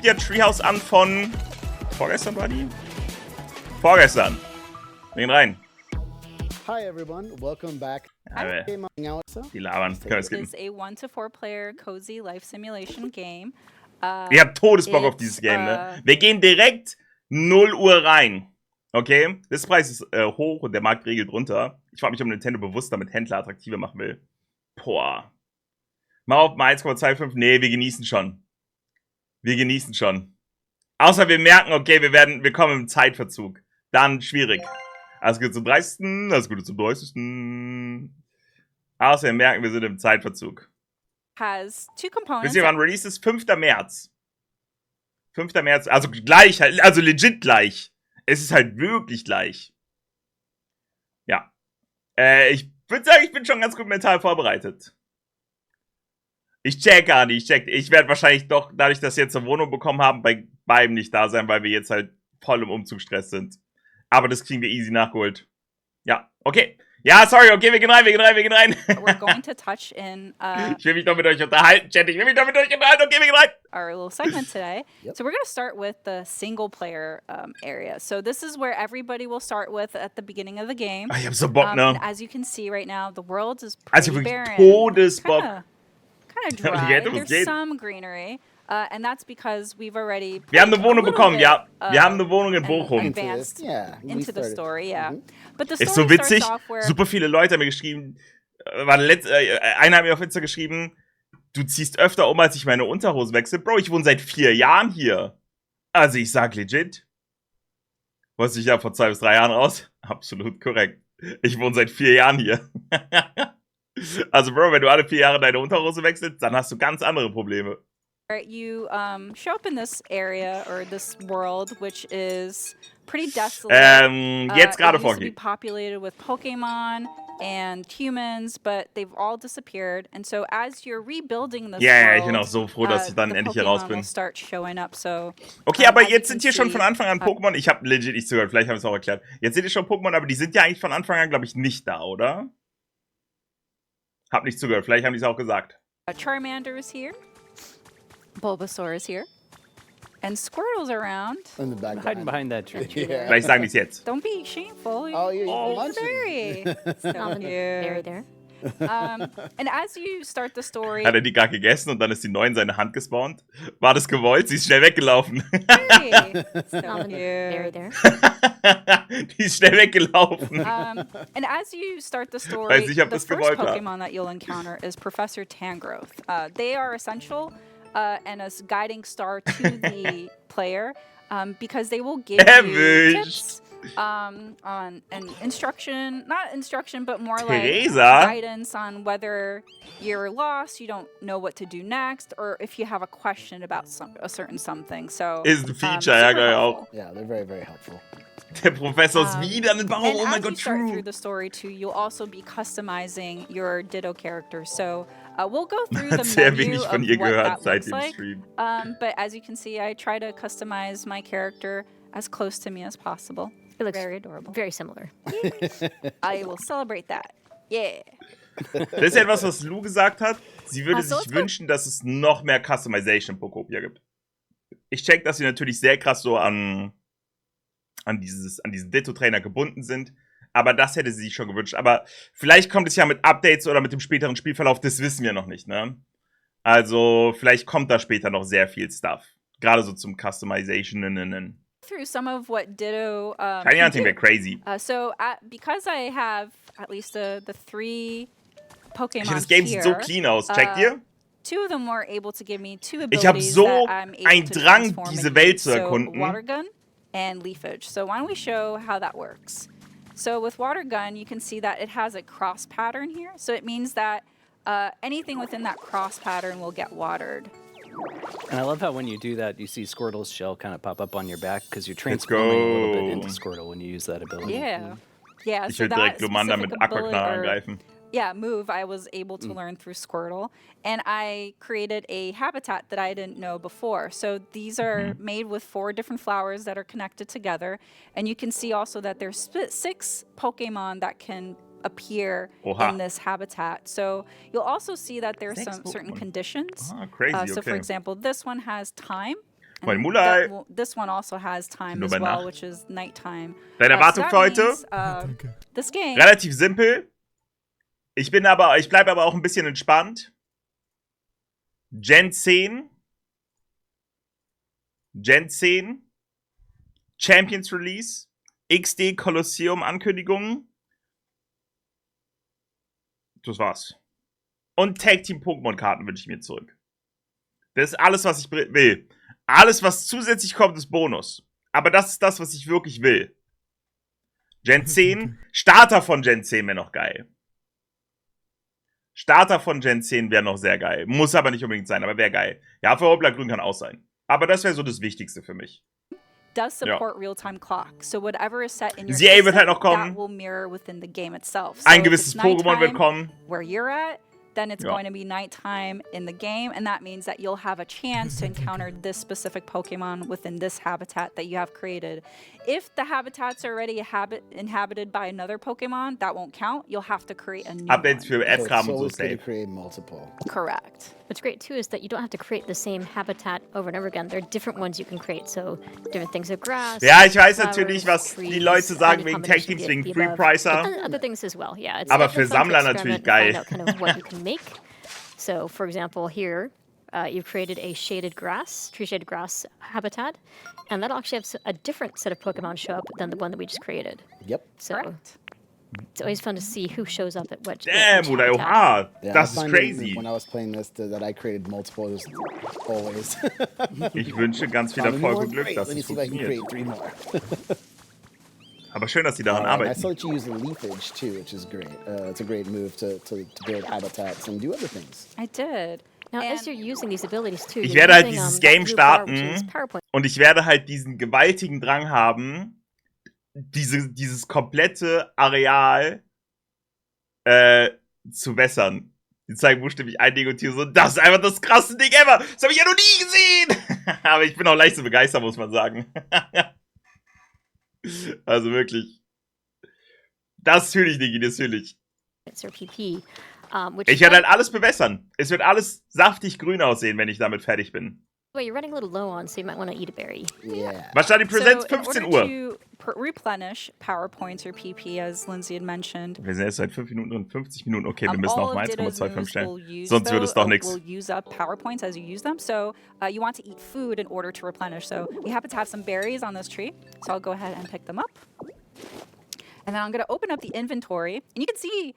Ja, Treehouse an von... Vorgestern war die? Vorgestern. Wir gehen rein. Hi everyone, welcome back. Die labern. Können wir skippen. It is a 1 to 4 player cozy life simulation game. Ihr habt Todesbock auf dieses Game, ne? Wir gehen direkt 0 Uhr rein. Okay? Das Preis ist hoch und der Markt regelt runter. Ich frage mich, ob Nintendo bewusst damit Händler attraktiver machen will. Boah. Mal auf mal 1,25. Nee, wir genießen schon. Wir genießen schon. Außer wir merken, okay, wir kommen im Zeitverzug. Dann schwierig. Alles Gute zum 30. Alles Gute zum 30. Außer wir merken, wir sind im Zeitverzug. Has two components. Wisst ihr, wann Release ist? 5. März. 5. März, also gleich, also legit gleich. Es ist halt wirklich gleich. Ja. Ich würde sagen, ich bin schon ganz gut mental vorbereitet. Ich check gar nicht, ich werde wahrscheinlich doch, dadurch, dass wir jetzt eine Wohnung bekommen haben, bei beiden nicht da sein, weil wir jetzt halt voll im Umzugsstress sind. Aber das kriegen wir easy nachgeholt. Ja, okay. Ja, sorry, okay, wir gehen rein. We're going to touch in ich will mich doch mit euch unterhalten, Chat. Okay, wir gehen rein. Our little segment today. So we're going to start with the single player area. So this is where everybody will start with at the beginning of the game. Ich hab so Bock, ne? And as you can see right now, the world is pretty barren. Todesbock. Kind of dry. There's some greenery. And that's because we've already... Wir haben eine Wohnung bekommen, ja. Wir haben eine Wohnung in Bochum. Advanced into the story, yeah. But the story ist so witzig, starts off where... super viele Leute haben mir geschrieben, einer hat mir auf Insta geschrieben, du ziehst öfter um, als ich meine Unterhose wechsle. Bro, ich wohne seit 4 Jahren hier. Also ich sag legit. Wusste ich ja vor 2 bis 3 Jahren raus? Absolut korrekt. Ich wohne seit 4 Jahren hier. Also Bro, wenn du alle 4 Jahre deine Unterhose wechselst, dann hast du ganz andere Probleme. You show up in this area or this world, which is pretty desolate. Jetzt gerade it used to be vorgehen. populated with Pokemon and humans, but they've all disappeared. And so as you're rebuilding this Ja, ich world, bin auch so froh, dass ich dann endlich hier raus Pokemon bin. will start showing up. So, Okay, aber as you jetzt can sind hier schon see, von Anfang an Pokémon. Ich habe legit nicht zugehört, vielleicht habe ich es auch erklärt. Jetzt sind hier schon Pokémon, aber die sind ja eigentlich von Anfang an, glaube ich, nicht da, oder? Hab nicht zugehört, vielleicht haben die es auch gesagt. Charmander is here. Bulbasaur is here. And Squirtle's around. In the back. Hiding behind that tree. Vielleicht sagen die es jetzt. Don't be shameful. Oh, you're Very. Very there. And as you start the story, Hat er die gerade gegessen und dann ist die neue in seine Hand gespawnt? War das gewollt? Sie ist schnell weggelaufen. very, so Very cute. there. Die ist schnell weggelaufen. And as you start the story, Weiß nicht, ob the das first gewollt war. Pokemon that you'll encounter is Professor Tangrowth. They are essential and a guiding star to the player because they will give you tips on an instruction, not instruction, but more like Teresa? guidance on whether you're lost, you don't know what to do next, or if you have a question about a certain something. So Ist ein Feature, ja, super geil auch. helpful. Yeah, they're very, very helpful. Der Professor ist wieder mit Bauch. And Oh mein as you Gott, start true. through the story too, you'll also be customizing your Ditto character. So we'll go through Hat the sehr menu wenig of von ihr what gehört that seit looks dem like. Stream. But as you can see, I try to customize my character as close to me as possible. It looks Very adorable. very similar. I will celebrate that. Yeah. Das ist etwas, was Lou gesagt hat. Sie würde So sich it's wünschen, dass es noch mehr Customization in Pokopia gibt. Ich check, dass sie natürlich sehr krass so an diesen Ditto-Trainer gebunden sind. Aber das hätte sie sich schon gewünscht. Aber vielleicht kommt es ja mit Updates oder mit dem späteren Spielverlauf. Das wissen wir noch nicht, ne? Also, vielleicht kommt da später noch sehr viel Stuff. Gerade so zum Customization. Through some of what Ditto Shiny can Hunting do. wäre crazy. So because I have at least the 3 Pokemon Das Game here, sieht so clean aus. Checkt ihr? 2 of them were able to give me 2 Ich habe abilities so that I'm able einen to Drang, transform diese and Welt use. zu erkunden. So Water Gun and Leafage. So why don't we show how that works? So with Water Gun, you can see that it has a cross pattern here. So it means that anything within that cross pattern will get watered. And I love how when you do that, you see Squirtle's shell kind of pop up on your back because you're transforming a little bit into Squirtle when you use that ability. Yeah. Yeah, Ich so will that direkt Glumanda mit specific ability, Aquaknall or angreifen. yeah, move I was able to learn through Squirtle, and I created a habitat that I didn't know before. So these are made with 4 different flowers that are connected together, and you can see also that there's 6 Pokemon that can appear Oha. in this habitat. So you'll also see that there's 6 some certain Pokemon. conditions. Ah, crazy, So for okay. example, this one has time. Moin Mulai. This one also has time as well, which is nighttime. Deine Erwartung für heute? This game. Relativ simpel. Ich bleibe aber auch ein bisschen entspannt. Gen 10. Champions Release. XD Kolosseum Ankündigungen. Das war's. Und Tag Team Pokémon Karten wünsche ich mir zurück. Das ist alles, was ich will. Alles, was zusätzlich kommt, ist Bonus. Aber das ist das, was ich wirklich will. Gen 10. Starter von Gen 10 wäre noch geil. Starter von Gen 10 wäre noch sehr geil. Muss aber nicht unbedingt sein, aber wäre geil. Ja, für Hoppla Grün kann auch sein. Aber das wäre so das Wichtigste für mich. Does support real-time clock. So whatever is set in your ZA wird halt noch kommen. that will mirror within the game itself. So Ein if gewisses it's Pokémon wird nighttime kommen. Where you're at, then it's going to be nighttime in the game, and that means that you'll have a chance to encounter this specific Pokemon within this habitat that you have created. If the habitat's already inhabited by another Pokemon, that won't count. You'll have to create a new Updates one. für App-Kram und so It's always good to safe. create multiple. Correct. What's great too is that you don't have to create the same habitat over and over again. There are different ones you can create. So different things of grass. Ja, ich weiß flowers, natürlich, was die trees, Leute sagen any wegen Tag combination Teams, of the- wegen the Free above. Pricer. And other things as well. Yeah, it's Aber definitely für fun to Sammler experiment natürlich and find out kind of what you can make. So, for example, here you've created a shaded grass, tree shaded grass habitat, and that'll actually have a different set of Pokemon show up than the one that we just created. Yep. So Correct. it's always fun to see who shows up at what. Damn, which oder habitat. oha. Yeah, Das I ist find crazy. When I was playing this, that I created multiples always. Ich wünsche ganz viel Found a new Erfolg one? und Glück, Great. dass Let me es see if I can funktioniert. create 3 more. Aber schön, dass sie daran I arbeiten. saw that you use the leafage too, which is great. It's a great move to build habitats and do other things. I did. Now, And- as you're using these abilities too, Ich you're werde halt using, dieses that Game blue bar, which starten. is PowerPoint. Und ich werde halt diesen gewaltigen Drang haben, dieses komplette Areal zu wässern. Die zeigen buchstäblich ein Ding und hier so, das ist einfach das krasseste Ding ever. Das habe ich ja noch nie gesehen. Aber ich bin auch leicht zu begeistern, muss man sagen. Also wirklich. Das fühle ich, Niki, das fühle ich. Or PP, which Ich werde halt alles bewässern. Es wird alles saftig grün aussehen, wenn ich damit fertig bin. well, you're running a little low on, so you might want to eat a berry. Yeah. Was stand die Präsenz? So in 15 order Uhr. to replenish power points or PP, as Lindsay had mentioned, Wir sind jetzt seit 5 Minuten und 50 Minuten. Okay, wir müssen all auf of Ditto's 1,25 moves stellen. will use Sonst wird es doch nichts. will use up power points as you use them. So you want to eat food in order to replenish. So we happen to have some berries on this tree. So I'll go ahead and pick them up. And then I'm going to open up the inventory. And you can see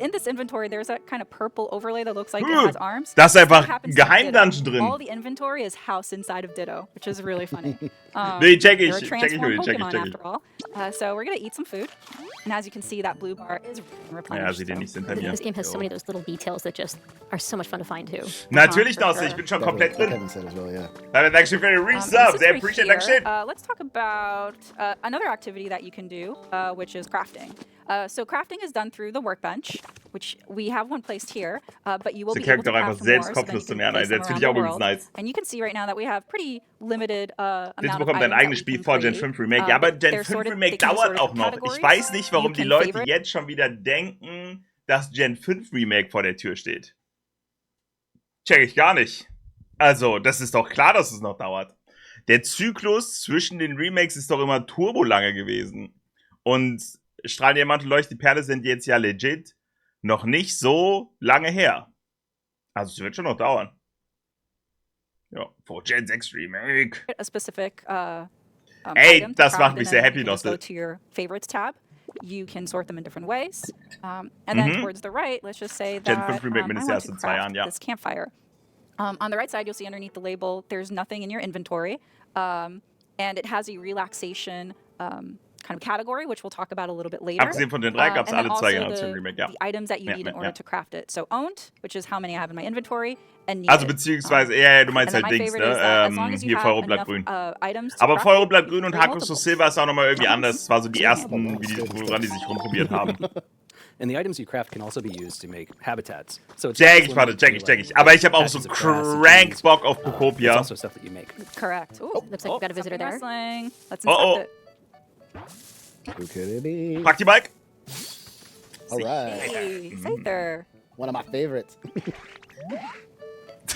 in this inventory, there's that kind of purple overlay that looks like it has arms. Das ist einfach That happens ein to Geheimdungeon Ditto. All drin. the inventory is housed inside of Ditto, which is really funny. Nee, check They're ich. a Check ich transformed nur, check ich, Pokemon check ich. after all. So we're going to eat some food. And as you can see, that blue bar is replenished. Ja, seht ihr nicht hinter mir. This game has so many of those little details that just are so much fun to find too. Natürlich for noch, sure. ich bin schon Like komplett drin. Kevin said as well, yeah. Danke schön für den And Resub. since Sehr we're appreciate, here, Dankeschön. let's talk about another activity that you can do, which is crafting. So crafting is done through the workbench, which we have one placed here, but you will Sie be able können to doch einfach craft some selbst more, so then kopflos you zu can lernen. place them Das finde ich around auch the übrigens world. nice. And you can see right now that we have pretty limited Ditto amount of bekommt ein items eigenes that we Spiel can vor Gen create. 5 Remake. Ja, aber Gen they're 5 sorted- Remake they can be dauert sorted auch noch. categories. Ich weiß nicht, warum You die can Leute favorite- jetzt schon wieder denken, dass Gen 5 Remake vor der Tür steht. Check ich gar nicht. Also, das ist doch klar, dass es noch dauert. Der Zyklus zwischen den Remakes ist doch immer turbo lange gewesen. Und Strahlendiamant und Leuchte Perle sind jetzt ja legit noch nicht so lange her. Also, es wird schon noch dauern. Ja, vor Gen 6 Remake. a specific Ey, item to das craft, macht mich and sehr then happy you can just noch. go to your favorites tab. You can sort them in different ways. And then towards the right, let's just say Gen that 5 Remake I mindestens want erst to in 2 craft Jahren, ja. this campfire. On the right side, you'll see underneath the label, there's nothing in your inventory. And it has a relaxation kind of category, which we'll talk about a little bit later. Abgesehen von den 3 gab es And then alle 2 also Generationen Remake, ja. the items that you Ja, need ja, in order ja. to craft it. So owned, which is how many I have in my inventory, and Also needed. beziehungsweise, ja, du meinst And then halt my Dings, favorite is that as long ne? as you Hier have Feuerblatt enough, Grün. items to Aber craft Feuerblatt it, you Grün can und create Hakus multiples. Silber ist auch nochmal irgendwie Nice. anders. Das war so die ersten, woran die sich rumprobiert haben. And the items you craft can also be used to make habitats. So it's Check not ich, warte, limited check to, ich, check ich. like, Aber ich habe auch so patches of grass and crank trees. Bock auf It's Pokopia. also stuff that you make. Correct. Ooh, Looks like you've got a visitor there. wrestling. Let's Oh, inspect it. Who could it be? Pack die Bike. All right. Hey, Scyther. One of my favorites.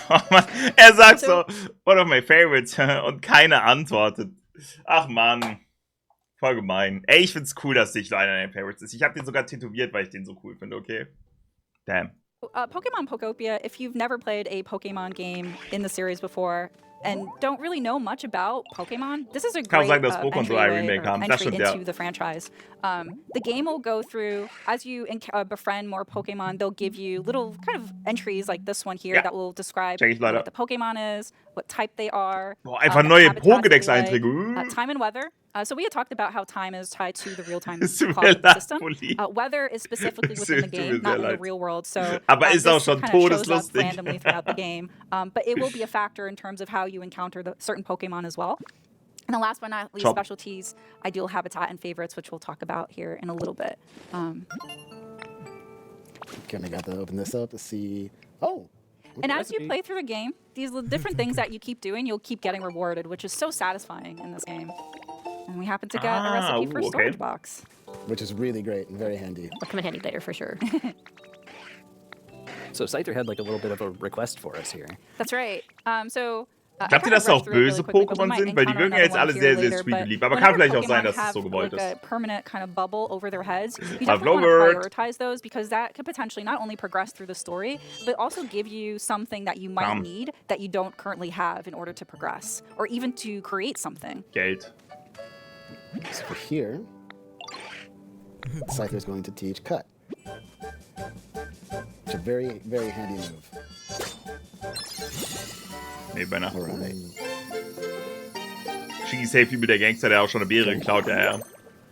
Oh Mann, er sagt so, one of my favorites und keiner antwortet. Ach Mann, voll gemein. Ey, ich find's cool, dass Ditto einer deiner Favorites ist. Ich hab den sogar tätowiert, weil ich den so cool finde, okay? Damn. Pokemon Pokopia, if you've never played a Pokemon game in the series before and don't really know much about Pokemon, this is a great sagen, dass Pokémon so ein Remake haben. Das entry stimmt, into the franchise. The game will go through, as you befriend more Pokemon, they'll give you little kind of entries like this one here that will describe what the Pokemon is, what type they are. Boah, einfach neue Pokédex-Einträge. Time and weather. So we had talked about how time is tied to the real-time clock system. Weather is specifically within the game, not in the real world. So aber ist auch schon todeslustig. Randomly throughout the game. But it will be a factor in terms of how you encounter the certain Pokemon as well. And the last but not least, specialties, ideal habitat, and favorites, which we'll talk about here in a little bit. Kind of got to open this up to see. Oh. And as you play through the game, these different things that you keep doing, you'll keep getting rewarded, which is so satisfying in this game. And we happen to get a recipe for a storage box. Which is really great and very handy. It'll come in handy later for sure. So Scyther had like a little bit of a request for us here. That's right. Glaubt ihr, dass auch böse Pokémon sind? Weil die wirken ja jetzt alle sehr, sehr sweet und lieb. Aber kann vielleicht auch sein, dass es so gewollt ist. A permanent kind of bubble over their heads. You definitely want to prioritize those because that could potentially not only progress through the story, but also give you something that you might need that you don't currently have in order to progress, or even to create something. Geld. So for here, Scyther is going to teach cut. It's a very, very handy move. Nee, beinahe. Shiggy safe mit der Gangster, der auch schon eine Beere geklaut, ja.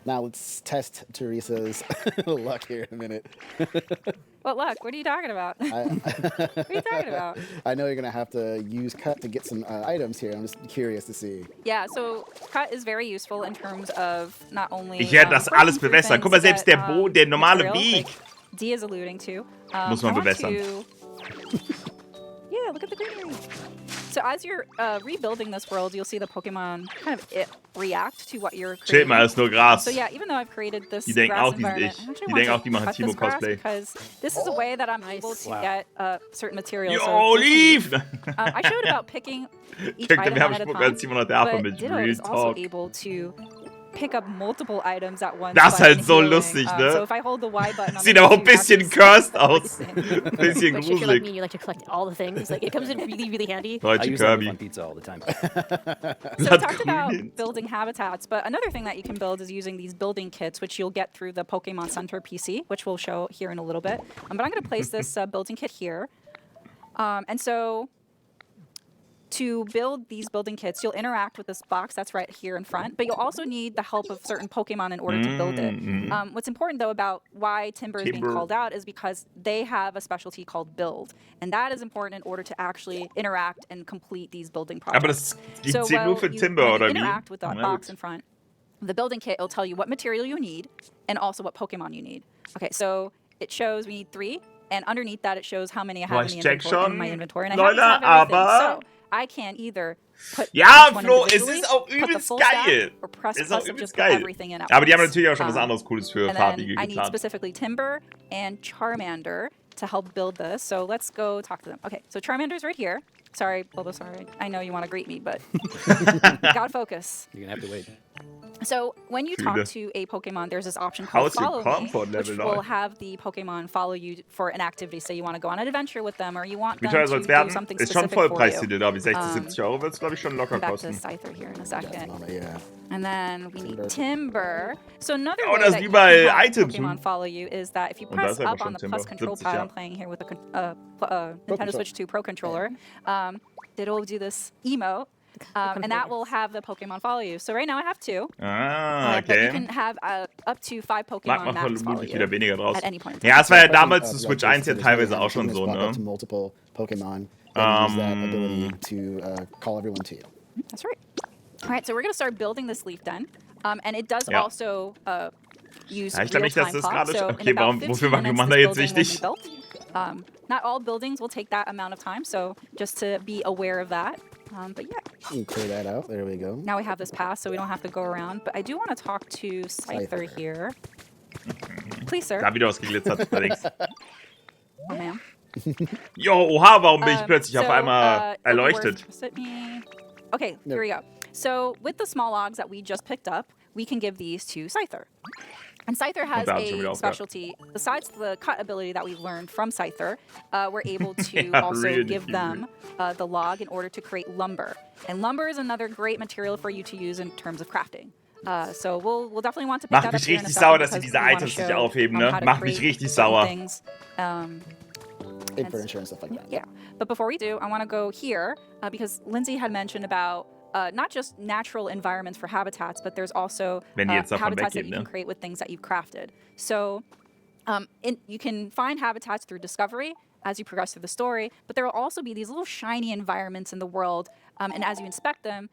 Now let's test Teresa's luck here in a minute. What luck? What are you talking about? What are you talking about? I know you're going to have to use cut to get some items here. I'm just curious to see. Yeah, so cut is very useful in terms of not only... Ich werde das alles bewässern. Guck mal, selbst der der normale Weg. D is alluding to. Muss man bewässern. Yeah, look at the greenery. So as you're rebuilding this world, you'll see the Pokemon kind of react to what you're creating. Chill mal, ist nur Gras. So yeah, even though I've created this die denken grass auch, die sind environment, ich. Die denken auch, die machen Timo-Cosplay. Because this is a way that I'm able to get certain materials. Yo, Leaf! I showed about picking each item one at a time, but Ditto is also able to pick up multiple items at once. Das ist halt so lustig, ne? So if I hold the Y button, sieht aber auch ein bisschen cursed aus. Bisschen Which if you're like me, gruselig. you like to collect all the things. Like it comes in really, really handy. I Deutsche use that Kirby. on pizza all the time. So we talked about building habitats, but another thing that you can build is using these building kits, which you'll get through the Pokemon Center PC, which we'll show here in a little bit. But I'm going to place this building kit here. And so to build these building kits, you'll interact with this box that's right here in front, but you'll also need the help of certain Pokemon in order to build it. What's important, though, about why Timber is being called out is because they have a specialty called Build, and that is important in order to actually interact and complete these building projects. Aber das zählt nur für Timber, when oder you wie? interact with that box in front, the building kit will tell you what material you need and also what Pokemon you need. Okay, so it shows we need 3, and underneath that it shows how many I have in my inventory, and I happen to have everything. So I can either put Flo, es ist auch übelst geil. Es ist auch übelst geil. Aber die haben natürlich auch schon was anderes Cooles für Farbige I need geplant. specifically Timber and Charmander to help build this. So let's go talk to them. Okay, so Charmander's right here. Sorry, Bulbasaur. I know you want to greet me, but gotta focus. You're gonna have to wait. So when you talk to a Pokemon, there's this option called Follow Me, which will have the Pokemon follow you for an activity. Say you want to go on an adventure with them, or you want them to do something ist schon specific for you. Vollpreistitel da, wie 60, 70 € wird es, glaube ich, schon locker Back to kosten. Scyther here in a second. Yeah. And then we need Timber. So another Oh, way das that ist you überall can have Items. Pokemon follow you is that if you Und da press ist einfach up on schon the plus Timber. control 70, pad, ja. I'm playing here with a Nintendo Switch 2 Pro controller, it'll do this emote. And that will have the Pokemon follow you. So right now I have 2. Ah, But you okay. can have up to 5 Mag Pokemon man max follow vermutlich you wieder weniger draus. at any point in time. Ja, es war ja So damals zu like Switch this, 1 ja there's teilweise really auch schon handy so, to spot up ne? to multiple Pokemon and use that ability to call everyone to you. That's right. All right, so we're going to start building this leaf den. And it does Ja. also use Ja, ich glaube nicht, dass real-time das clock. gerade... So Okay, in about wofür 15 war minutes, Commander this jetzt building will be wichtig? built. Not all buildings will take that amount of time, so just to be aware of that. But yeah, You can clear that out. There we go. now we have this pass, so we don't have to go around. But I do want to talk to Scyther here. Please, sir. Da wieder was geglitzert, allerdings. Oh, ma'am. Jo, oha, warum bin ich plötzlich auf einmal erleuchtet? Okay, here we go. So with the small logs that we just picked up, we can give these to Scyther. And Scyther has a specialty. Besides the cut ability that we've learned from Scyther, we're able to also give them the log in order to create lumber. And lumber is another great material for you to use in terms of crafting. So we'll definitely want to pick that up here in a second. Macht mich richtig sauer, dass sie diese Items nicht aufheben, ne? Macht mich richtig sauer. Furniture and stuff like that. Yeah. But before we do, I want to go here because Lindsay had mentioned about not just natural environments for habitats, but there's also habitats that you can create with things that you've crafted. So you can find habitats through discovery as you progress through the story, but there will also be these little shiny environments in the world, and as you inspect them,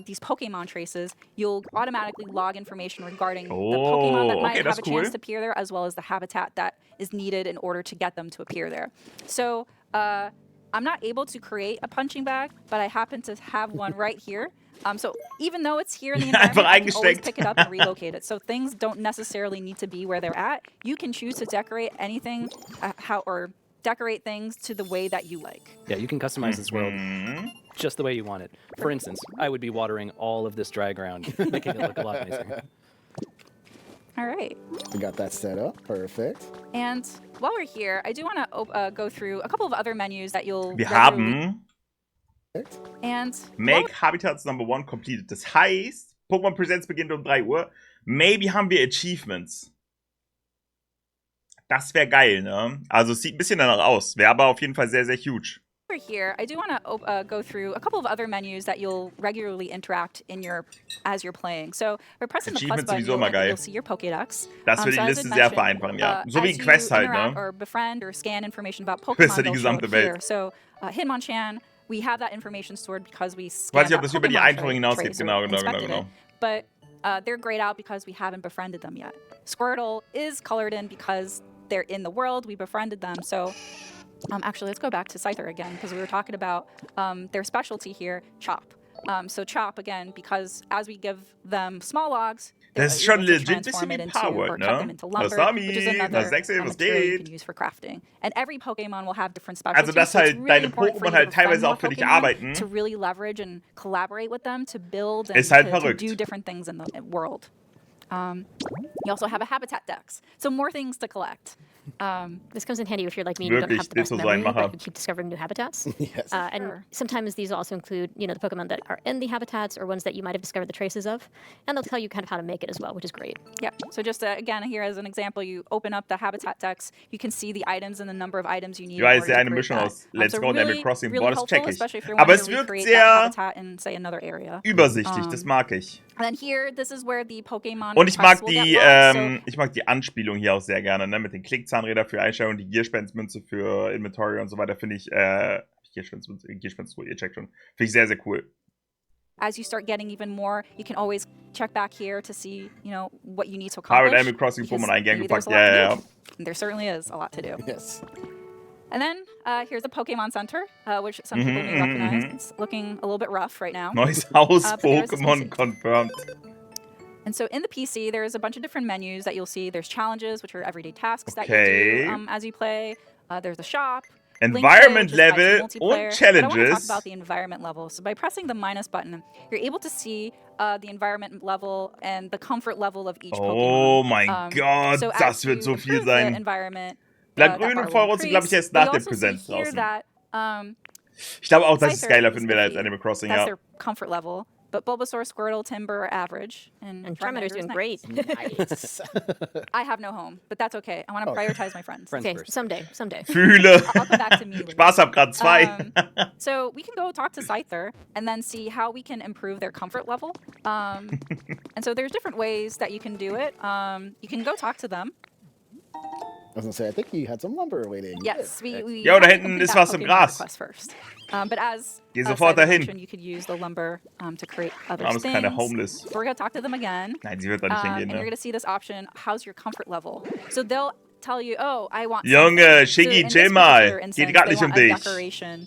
these Pokemon traces, you'll automatically log information regarding the Pokemon that might have a chance to appear there, as well as the habitat that is needed in order to get them to appear there. So I'm not able to create a punching bag, but I happen to have one right here. So even though it's here in the environment, I can always pick it up and relocate it. So things don't necessarily need to be where they're at. You can choose to decorate anything or decorate things to the way that you like. Yeah, you can customize this world just the way you want it. For instance, I would be watering all of this dry ground, making it look a lot nicer. All right. We got that set up. Perfect. And while we're here, I do want to go through a couple of other menus that you'll... Wir haben and Make Habitats Number 1 completed. Das heißt, Pokémon Presents beginnt um 3 Uhr. Maybe haben wir Achievements. Das wäre geil, ne? Also es sieht ein bisschen danach aus. Wäre aber auf jeden Fall sehr, sehr huge. Here, I do want to go through a couple of other menus that you'll regularly interact in as you're playing. So, by pressing the plus button, you'll see your Pokédex. Das würde die Liste sehr vereinfachen, ja. So wie ein Quest halt, ne? Or befriend or scan information about Pokémon, die gesamte Welt. Here. So, Hitmonchan, we have that information stored because we scanned that Weiß nicht, ob das über die Einführung hinausgeht. Genau. But they're grayed out because we haven't befriended them yet. Squirtle is colored in because they're in the world. We befriended them, so... actually, let's go back to Scyther again, because we were talking about their specialty here, Chop. So Chop, again, because as we give them small logs, das ist schon legit ein bisschen empowered, ne? Das Sami, das Sechse, was geht? You can use for crafting. And every Pokemon will have different specialties. Also, dass halt deine Pokémon halt teilweise auch für dich arbeiten. To really leverage and collaborate with them to build and ist halt to do different things in the world. You also have a habitat dex, so more things to collect. This comes in handy if you're like me and you don't have the best memory, but you keep discovering new habitats. Yes. And sometimes these also include, the Pokemon that are in the habitats or ones that you might have discovered the traces of, and they'll tell you kind of how to make it as well, which is great. Yep. So just again, here as an example, you open up the habitat dex, you can see the items and the number of items you need. Ja, ist ja eine Mischung aus Let's Go und Animal Crossing. Boah, das check ich. Aber es wirkt sehr in, say, another area. Übersichtlich, das mag ich. And then here, this is where the Pokemon und ich mag die Anspielung hier auch sehr gerne, ne? Mit den Klickzahnrädern für Einstellungen, die Gierspensmünze für Inventory und so weiter, finde ich, Gierspensmünze, ihr checkt schon, finde ich sehr, sehr cool. As you start getting even more, you can always check back here to see, what you need to accomplish. Pirate Animal Crossing Pokémon eingepackt, ja. There certainly is a lot to do. Yes. And then here's a Pokemon Center, which some people may recognize. It's looking a little bit rough right now. Neues Haus, Pokémon confirmed. And so in the PC, there's a bunch of different menus that you'll see. There's challenges, which are everyday tasks that you do as you play. There's a shop. Environment level und challenges. But I want to talk about the environment level. So by pressing the minus button, you're able to see the environment level and the comfort level of each Pokemon. Oh mein Gott, so das wird so viel sein. Blattgrün und Vollrot sind, glaube ich, erst nach dem Präsenz draußen. Ich glaube auch, das ist geiler finden wir als Animal Crossing, ja. That's their comfort level. But Bulbasaur, Squirtle, Timber are average. And Charmander's doing great. Nice. I have no home, but that's okay. I want to prioritize my friends. Okay, first. Someday. Fühle. I'll come back to me. Spaß hab grad 2. So we can go talk to Scyther and then see how we can improve their comfort level. And so there's different ways that you can do it. You can go talk to them. I was gonna say, I think you had some lumber waiting. Yes, we Ja, da hinten ist was im Gras. First. But as Geh sofort dahin. You could use the lumber to create other Mom ist things. kind of homeless. So we're gonna talk to them again. Nein, sie wird da nicht hingehen, And you're ne? gonna see this option. How's your comfort level? So they'll tell you, oh, I want. Junge, Shiggy, chill mal. Geht grad nicht um dich. Decoration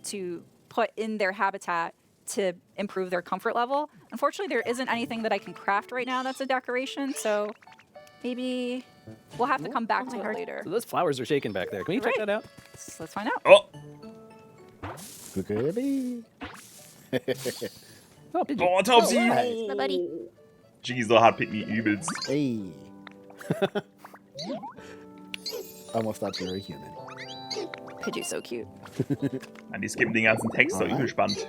to put in their habitat to improve their comfort level. Unfortunately, there isn't anything that I can craft right now that's a decoration. So maybe We'll have to come back to it heart. later. So those flowers are shaking back there. Can we check Right. that out? Let's find out. Oh, Pokedex. Oh, Pidgey. oh, Taubsi. Alright. My buddy. Jiggy so hart pick me übelst. Hey. Almost thought you were a human. Pidgey's so cute. An die skippen den ganzen Text, doch übel spannend.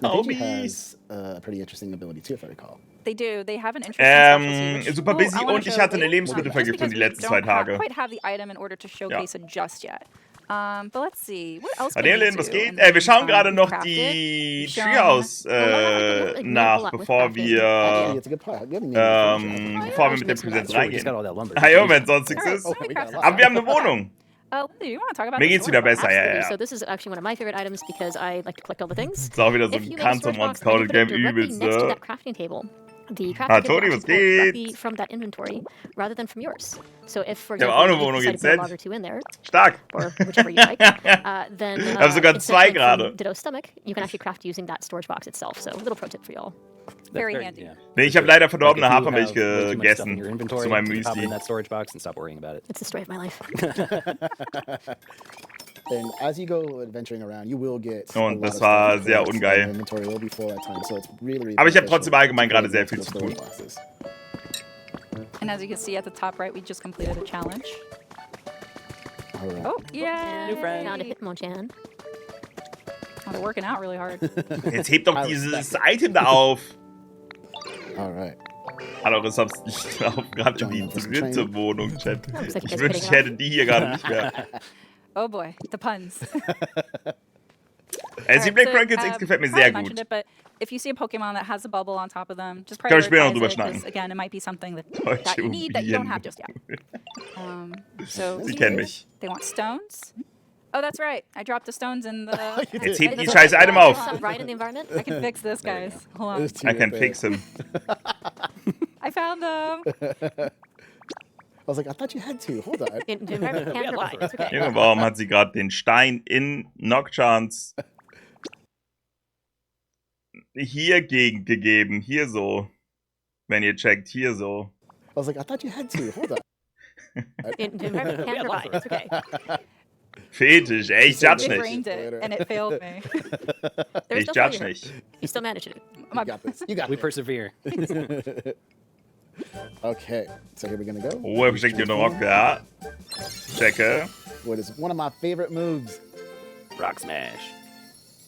Now, Pidgey Taubis. has a pretty interesting ability too, if I recall. They do. They have an interesting special which- Super Oh, busy I wanna und ich show hatte eine later. Lebensmittelvergiftung Just die because letzten we 2 don't have- Tage. quite have the item in order to showcase it just yet. But let's see. What else can Adele, we was do? geht? And Wir schauen then, gerade noch crafted. die Schon. Treehouse Like, nach, not bevor with Hey, wir, it's a good part. Good name. bevor wir mit dem Präsenz Sure, we just got reingehen. all that lumber. Ah jo, wenn sonst nichts Alright, ist. so we we got a crafted lot. Aber wir haben eine Wohnung. Lindsay, do you want to talk about Mir the geht's wieder storage besser, box? ja, Absolutely. ja, So ja. this is actually one of my favorite items because I like to collect all the things. Ist auch wieder so If ein you make a storage box and you put it Cancer-Monster-Game directly übelst, next to ne? that crafting table, the crafting Ah, table Toni, will was actually pull directly geht? from that inventory rather than from yours. So if, for Ich hab example, auch eine you Wohnung decide to jetzt, put a Ed. log or two in there, Stark. or whichever you like, then Ich hab sogar instead 2 of coming gerade. from Ditto's stomach, you can actually craft using that storage box itself. So a little pro tip for y'all. Very handy. Yeah. Nee, ich habe leider Like, verdorbene if you Hafermilch have way too much stuff in your gegessen inventory, zu meinem you pop it in Müsli. that storage box and stop worrying about it. It's the story of my life. And as you go adventuring around, you will get. a Und lot das of war stuff sehr because ungeil. your Inventory will be full at times, so it's really Aber ich habe beneficial trotzdem allgemein to gerade go sehr into viel the zu storage tun. boxes. And as you can see at the top right, we just completed a challenge. All right. Oh, yeah. New friend. Found a Hitmonchan. Oh, they're working out really hard. Jetzt hebt doch dieses Item da auf. All right. Hallo, das hab's nicht auf. Gerade die dritte Wohnung, Chat. Looks like you Ich guys are wünschte, hitting ich it hätte die hier gerade nicht mehr. Oh boy, the puns. Die Black Alright, Rankings X gefällt mir probably sehr mentioned gut. it, but if you see a Pokemon that has a bubble on top of them, just Können wir später noch prioritize drüber it, 'cause, schnacken. again, it might be something that Deutsche you need that you don't Immobilien. have just yet. So Sie here, kennen mich. They want stones. Oh, that's right. I dropped the stones in the. Jetzt hebt die That's scheiß right. Item auf. Some right in the environment. I can fix this, guys. Hold on. There's two I can right there. fix him. I found them. I was like, I thought you had to. Hold on. The environment can provide. It's okay. Junge, warum hat sie gerade den Stein in Nocturnes hier gegeben? Hier so. Wenn ihr checkt, hier so. I was like, I thought you had to. Hold on. The environment can provide. It's okay. Fetisch, ey, ich judge They nicht. brained it, and it failed me. There's Ich no judge failure. nicht. You still managed it. You got this. You got We this. persevere. Okay, so here we're gonna go. Oh, er versteckt hier eine Rock, ja. Checke. What is one of my favorite moves? Rock smash.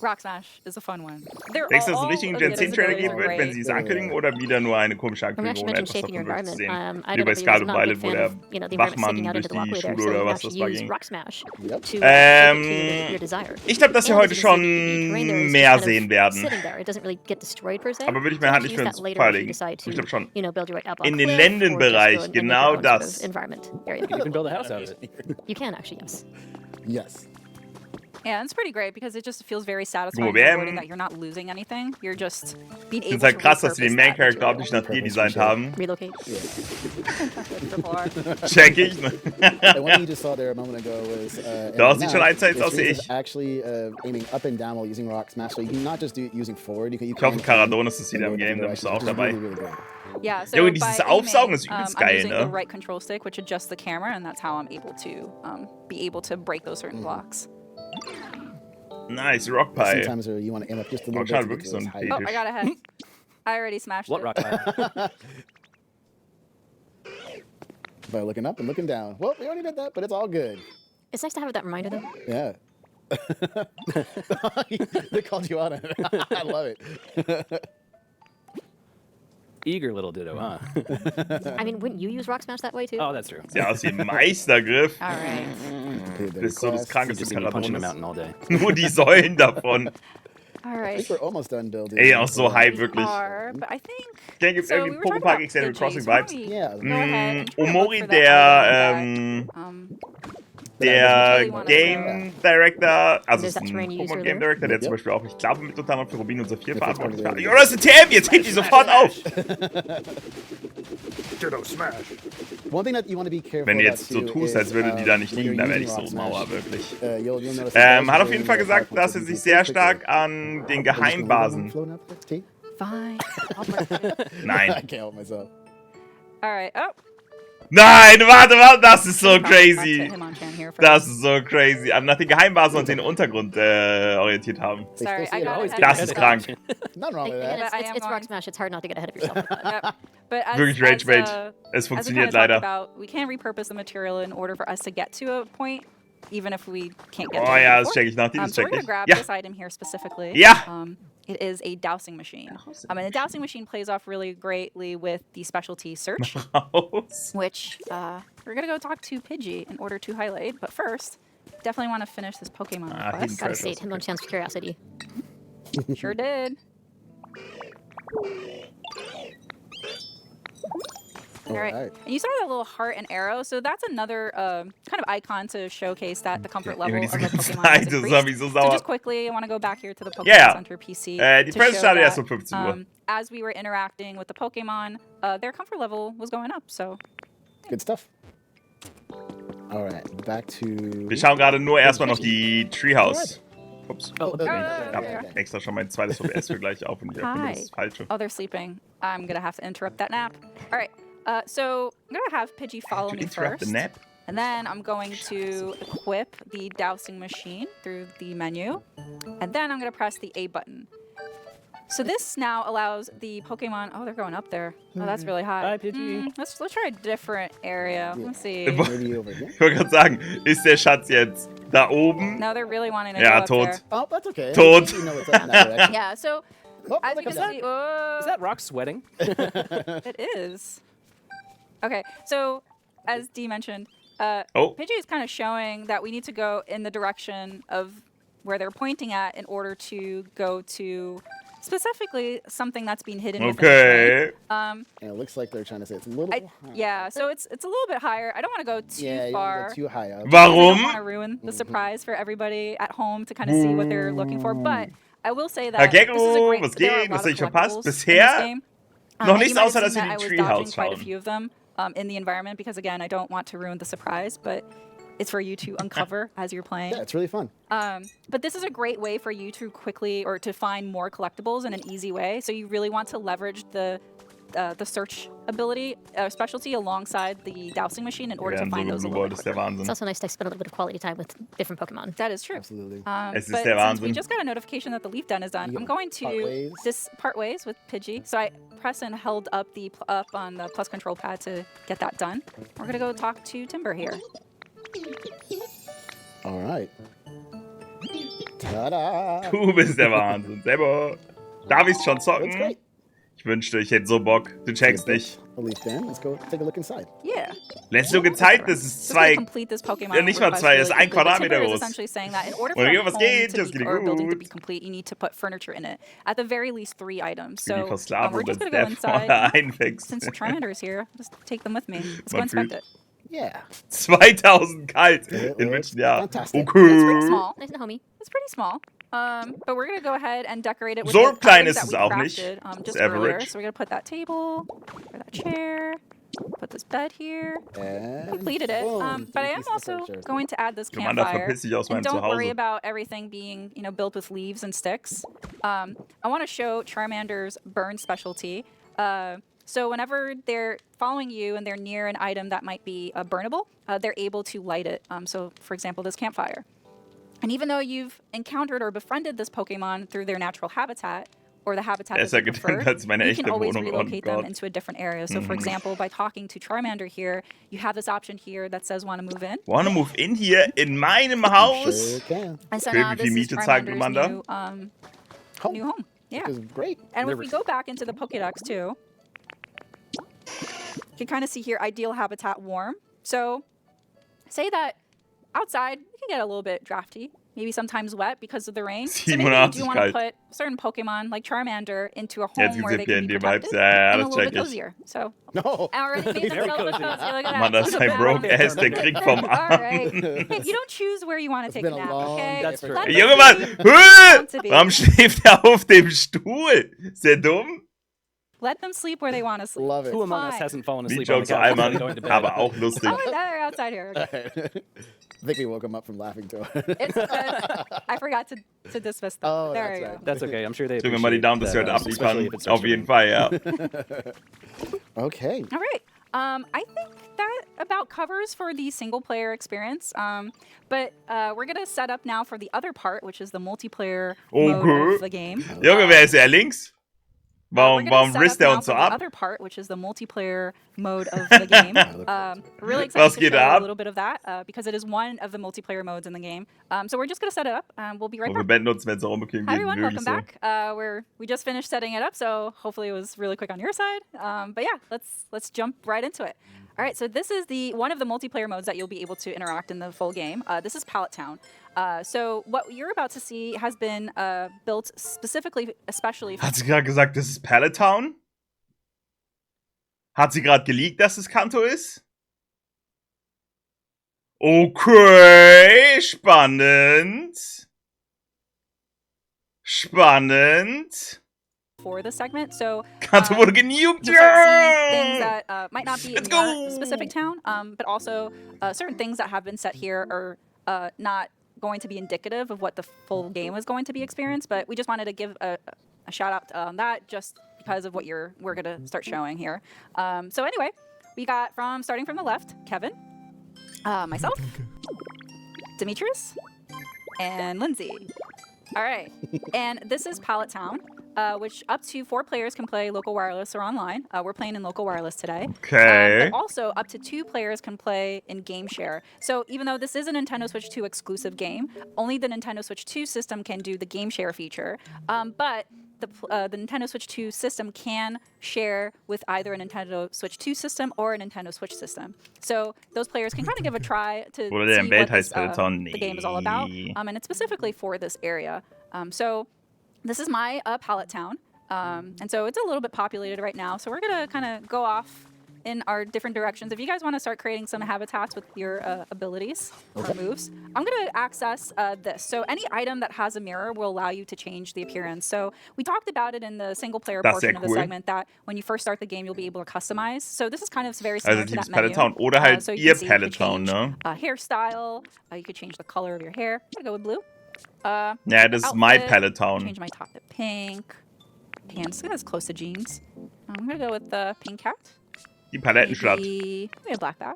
Rock Smash is a fun one. They're Denkst du, dass es all einen richtigen of Gen the 10 Trailer abilities geben are wird, wenn great. sie es ankündigen, oder wieder nur eine komische I'm actually Ankündigung, mentioned etwas shaping your davon zu environment. sehen? I Wie don't bei know, Scarlet not a Violet, big wo fan der of, the environment Wachmann sticking out durch into the die walkway there, Schule so oder you was can das actually war use ging. Rock Smash Yep. to shape it to your desire. Ich glaube, dass wir And heute as you can see, the terrain there schon is mehr just kind of sehen werden. sitting there. It doesn't really get destroyed per se. Aber würde ich So meine you Hand can nicht use für that ins later Feuer if you legen. decide to, Ich glaube schon. build your way up on In den cliff or just Ländenbereich, go and make genau your own sort of das. environment area. You can build a house out of it. You can actually, yes. Yes. Yeah, it's pretty great because it just feels very satisfying Guck mal, wir rewarding that you're not losing anything. You're just being Ich able finde es halt to krass, dass sie den repurpose Main that Character material. optisch nach dir designt haben. Relocate. Triple R. Check ich, ne? The one you just saw there a moment ago was. Da and sieht now, schon eins it's aus wie is ich. actually aiming up and down while using Rock Smash, so you can not just do it using forward. You can. Ich hoffe, Caradonis ist wieder im Game, da bist du auch dabei. Really, really good. Yeah, so Junge, by dieses aiming, Aufsaugen ist übelst I'm geil, using ne? the right control stick, which adjusts the camera, and that's how I'm able to be able to break those certain blocks. Nice, Rock Pie. Sometimes you want to aim up just a little Oh, bit. schade, to wirklich get so those ein height. Oh, I got ahead. I already smashed What it. rock pile? By looking up and looking down. Well, we already did that, but it's all good. It's nice to have that reminder, though. Yeah. They called you out on it. I love it. Eager little Ditto, huh? I mean, wouldn't you use Rock Smash that way, too? Oh, that's true. Sieht aus wie ein Meistergriff. All right. Okay, Das ist so das quest. Krankeste Just see me punching the Caradonis. mountain all day. Nur die Säulen davon. All I right. think we're almost done building. Ey, auch so hype, wirklich. Are, but I think. Ich denke, gibt So we irgendwie were talking Poképark about X Animal Pidgeys. Crossing Why don't Vibes. we Yeah. go ahead and try to look Omori, for that der, item der really wanna Game Director, also There's ist ein that terrain user Pokémon Game there. Director, der Yep. zum Beispiel auch, ich glaube, mit unter anderem für Rubin und Saphir Ja, verantwortlich war. das Jo, das ist ein TM, jetzt hebt die sofort auf! One thing that you want to be careful Wenn du about jetzt so too tust, is, als würde die da nicht when liegen, you're dann werde using ich so Rock Mauer, Smash, wirklich. You'll notice that Hat those auf jeden Fall very gesagt, powerful dass er to sich do sehr quickly. stark an den Geheimbasen. Floating up there, T? Fine. I Nein. can't help myself. All right. Oh, Nein, warte, das ist so Back to crazy. Hitmonchan here Das first. ist so crazy. Nach den Geheimbasen und den Untergrund orientiert haben. They Sorry, still I see it got all. ahead Das of ist myself. krank. Nothing wrong with And that. But I am it's Rock going- Smash. It's hard not to get ahead of yourself. Like that. Yep. But as, Wirklich Rage, Rage. Es as we kind funktioniert of talked leider. about, we can repurpose the material in order for us to get to a point, even if we can't get Oh there ja, das before. check ich nach. Dieses So check we're gonna ich. grab Ja. this item here specifically. Ja. It is a dowsing machine. And a dowsing machine plays off really greatly with the specialty search, Raus. which we're gonna go talk to Pidgey in order to highlight. But first, definitely want to finish this Pokemon Ah, hidden quest. Gotta treasures. state Hitmonchan's curiosity. Sure did. All right. Alright. And you saw that little heart and arrow, so that's another kind of icon to showcase that the comfort level of the diese Pokemon Zeit, has das war increased. mich so So sauer. just quickly, I want to go back here to the Pokemon Yeah. Center PC. Die to Presse show startet erst that, um 15 Uhr. as we were interacting with the Pokemon, their comfort level was going up. So Good stuff. All right, back to. Wir schauen gerade nur erstmal noch die Treehouse. Ups. Oh, okay. Ich okay. hab extra schon mein zweites OBS für gleich auf und ich finde das Falsche. oh, they're sleeping. I'm gonna have to interrupt that nap. All right. So I'm gonna have Pidgey follow To me interrupt the first. nap? And then I'm going to equip the dowsing machine through the menu. And then I'm going to press the A button. So this now allows the Pokemon... Oh, they're going up there. Oh, that's really high. Bye, Pidgey. Let's try a different area. Let's see. Maybe over here. Ich wollte gerade sagen, ist der Schatz jetzt da oben? No, they're really wanting to Ja, go up tot. there. Oh, that's okay. Toad. You know what's up in that direction. Yeah, so Oh, as look you at can that. see... Oh, Is that rock sweating? it is. Okay, so as Dee mentioned, Oh. Pidgey is kind of showing that we need to go in the direction of where they're pointing at in order to go to specifically something that's being hidden within the Okay. frame. And it looks like they're trying to say it's a little. high. Yeah, so it's a little bit higher. I don't want to go too Yeah, you far. don't go too high up. because I don't Warum? want to ruin the surprise for everybody at home to kind of see what they're looking for. But I will say that Herr this is a Gecko, great. was there are a geht? lot Was of hab ich verpasst? collectibles in this Bisher game. noch And nichts you might have außer, dass seen wir that die I was Treehouse dodging quite a schauen. few of them in the environment because again, I don't want to ruin the surprise, but it's for you to uncover as you're playing. Yeah, it's really fun. But this is a great way for you to quickly or to find more collectibles in an easy way. So you really want to leverage the search ability specialty alongside the dowsing machine in order Ja, to so find those a Blue little Ball, bit das ist der quicker. Wahnsinn. It's also nice to spend a little bit of quality time with different Pokemon. That is true. Absolutely. Es ist But der since we Wahnsinn. just got a notification that the leaf den is done, You I'm going part to ways. just part ways with Pidgey. So I press and held up the up on the plus control pad to get that done. We're gonna go talk to Timber here. All right. Ta-da! Du bist der Wahnsinn. Selber. Darf ich's schon That's zocken? great. Ich wünschte, ich hätte so Bock. Du checkst nicht. A leaf den. Let's go take a look inside. Yeah. Letztes Mal gezeigt, das ist Just gonna zwei. complete this Pokemon Ja, nicht mal request zwei, really ist ein quickly, but Quadratmeter Timber is groß. essentially saying that in order for Und a hier, was home geht? to Das be, geht or a building to gut. be complete, you need to put furniture in it. At the very least 3 items. Wie die So versklavt we're und just das gonna go der inside. vorne einwächst. Since Charmander is here, just take them with me. Let's go Man inspect fühlt- it. Yeah. 2000 kalt. It In looks welchem Jahr? fantastic. It's pretty Okay. small. Nice and homey. It's pretty small. But we're gonna go ahead and decorate it with So the klein items ist that es we auch nicht. crafted, It's just earlier. average. So we're gonna put that table, put that chair, put this bed here. And Completed it. boom, But I three am pieces of also furniture. going to add this Commander, campfire. verpiss dich aus And meinem don't worry Zuhause. about everything being, built with leaves and sticks. I want to show Charmander's burn specialty. So whenever they're following you and they're near an item that might be burnable, they're able to light it. So, for example, this campfire. And even though you've encountered or befriended this Pokemon through their natural habitat, or the habitat that Besser they prefer, gedacht als meine you echte can always Wohnung. Oh relocate them Gott. into a different area. So, for example, by talking to Charmander here, you have this option here that says "Want to move in?" Wanna move in hier in meinem Haus? Sure can. And so Okay, now wie this viel is Miete zahlt Charmander's Amanda? new home. Yeah. Which is great. And if we go back into the Pokédex too, you can kind of see here ideal habitat warm. So say that outside it can get a little bit drafty, maybe sometimes wet because of the rain. So maybe you 87 do want to kalt. put certain Pokemon like Charmander into a Jetzt home where they gibt's can be hier die Vibes. protected Ja, ja, and a das little check bit ich. cozier. So No. I already made Very themselves cozy. cozy. Look at that. Mann, das Look ist at ein that. Broke Ass, der kriegt vom All Arm. right. Hey, you don't choose where you want to take a been a nap, long okay? day That's for true. Let them Junge be Mann, to be. warum schläft er auf dem Stuhl? Ist der dumm? Let them sleep where they want to sleep. Love it. Who among us Fine. hasn't fallen Die asleep on the Jokes couch Allmann, going to bed? aber auch lustig. Oh, they're outside here. Okay. I think we woke him up from laughing too. It's because I forgot to dismiss them. Oh, there that's you right. go. That's okay. I'm sure they Drücken wir mal die appreciate Daumen, dass wir that, heute especially abliefern. if it starts Auf to jeden rain. Fall, ja. Okay. All right. I think that about covers for the single player experience, but we're gonna set up now for the other part, which is the multiplayer mode of the game. Junge, wer ist er links? Warum risst er uns so ab? Other part, which is the multiplayer mode of the game. Really excited to show a little bit of that because it is one of the multiplayer modes in the game. So we're just gonna set it up. We'll be right back. Hi everyone, welcome back. We just finished setting it up, so hopefully it was really quick on your side. But yeah, let's jump right into it. All right, so this is one of the multiplayer modes that you'll be able to interact in the full game. This is Pallet Town. So what you're about to see has been built especially. Hat sie gerade gesagt, das ist Pallet Town? Hat sie gerade geleakt, dass es Kanto ist? Okay, spannend. Spannend. For the segment, so Kanto wurde genuked. Things that might not be in your specific town, but also certain things that have been set here are not going to be indicative of what the full game is going to be experienced, but we just wanted to give a shout out on that just because of what we're going to start showing here. So anyway, we got starting from the left, Kevin, myself, Demetrius, and Lindsay. All right, and this is Pallet Town, which up to 4 players can play local wireless or online. We're playing in local wireless today. Okay. But also, up to 2 players can play in game share. So even though this is a Nintendo Switch 2 exclusive game, only the Nintendo Switch 2 system can do the game share feature. But the Nintendo Switch 2 system can share with either a Nintendo Switch 2 system or a Nintendo Switch system. So those players can kind of give a try to see what the game is all about. And it's specifically for this area. So this is my Pallet Town. And so it's a little bit populated right now. So we're going to kind of go off in our different directions. If you guys want to start creating some habitats with your abilities or moves, I'm going to access this. So any item that has a mirror will allow you to change the appearance. So we talked about it in the single player portion of the segment that when you first start the game, you'll be able to customize. So this is kind of very similar to that menu. Town oder halt so ihr Pallet Town, ne? Hairstyle. You could change the color of your hair. I'm going to go with blue. Yeah, this is my Pallet Town. Change my top to pink. Pants, that's close to jeans. I'm going to go with the pink hat. Die Palettenstadt. Maybe a black bag.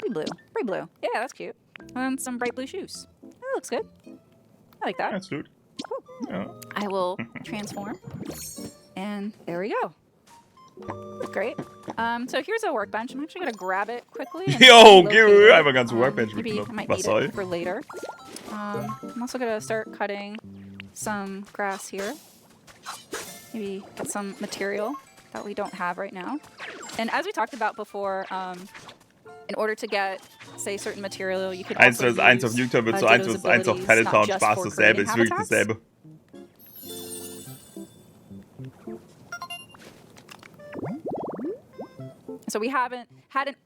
Maybe blue. Bright blue. Yeah, that's cute. And some bright blue shoes. That looks good. I like that. That's good. Cool. Yeah. I will transform. And there we go. Great. So here's a workbench. I'm actually going to grab it quickly. Yo, gib mir einfach ganz Workbench maybe I might need it for later. I'm also going to start cutting some grass here. Maybe get some material that we don't have right now. And as we talked about before, in order to get, say, certain material, you could also use 1 auf YouTube wird so 1 auf Pallet Town. Spaß dasselbe, ist wirklich dasselbe. So we hadn't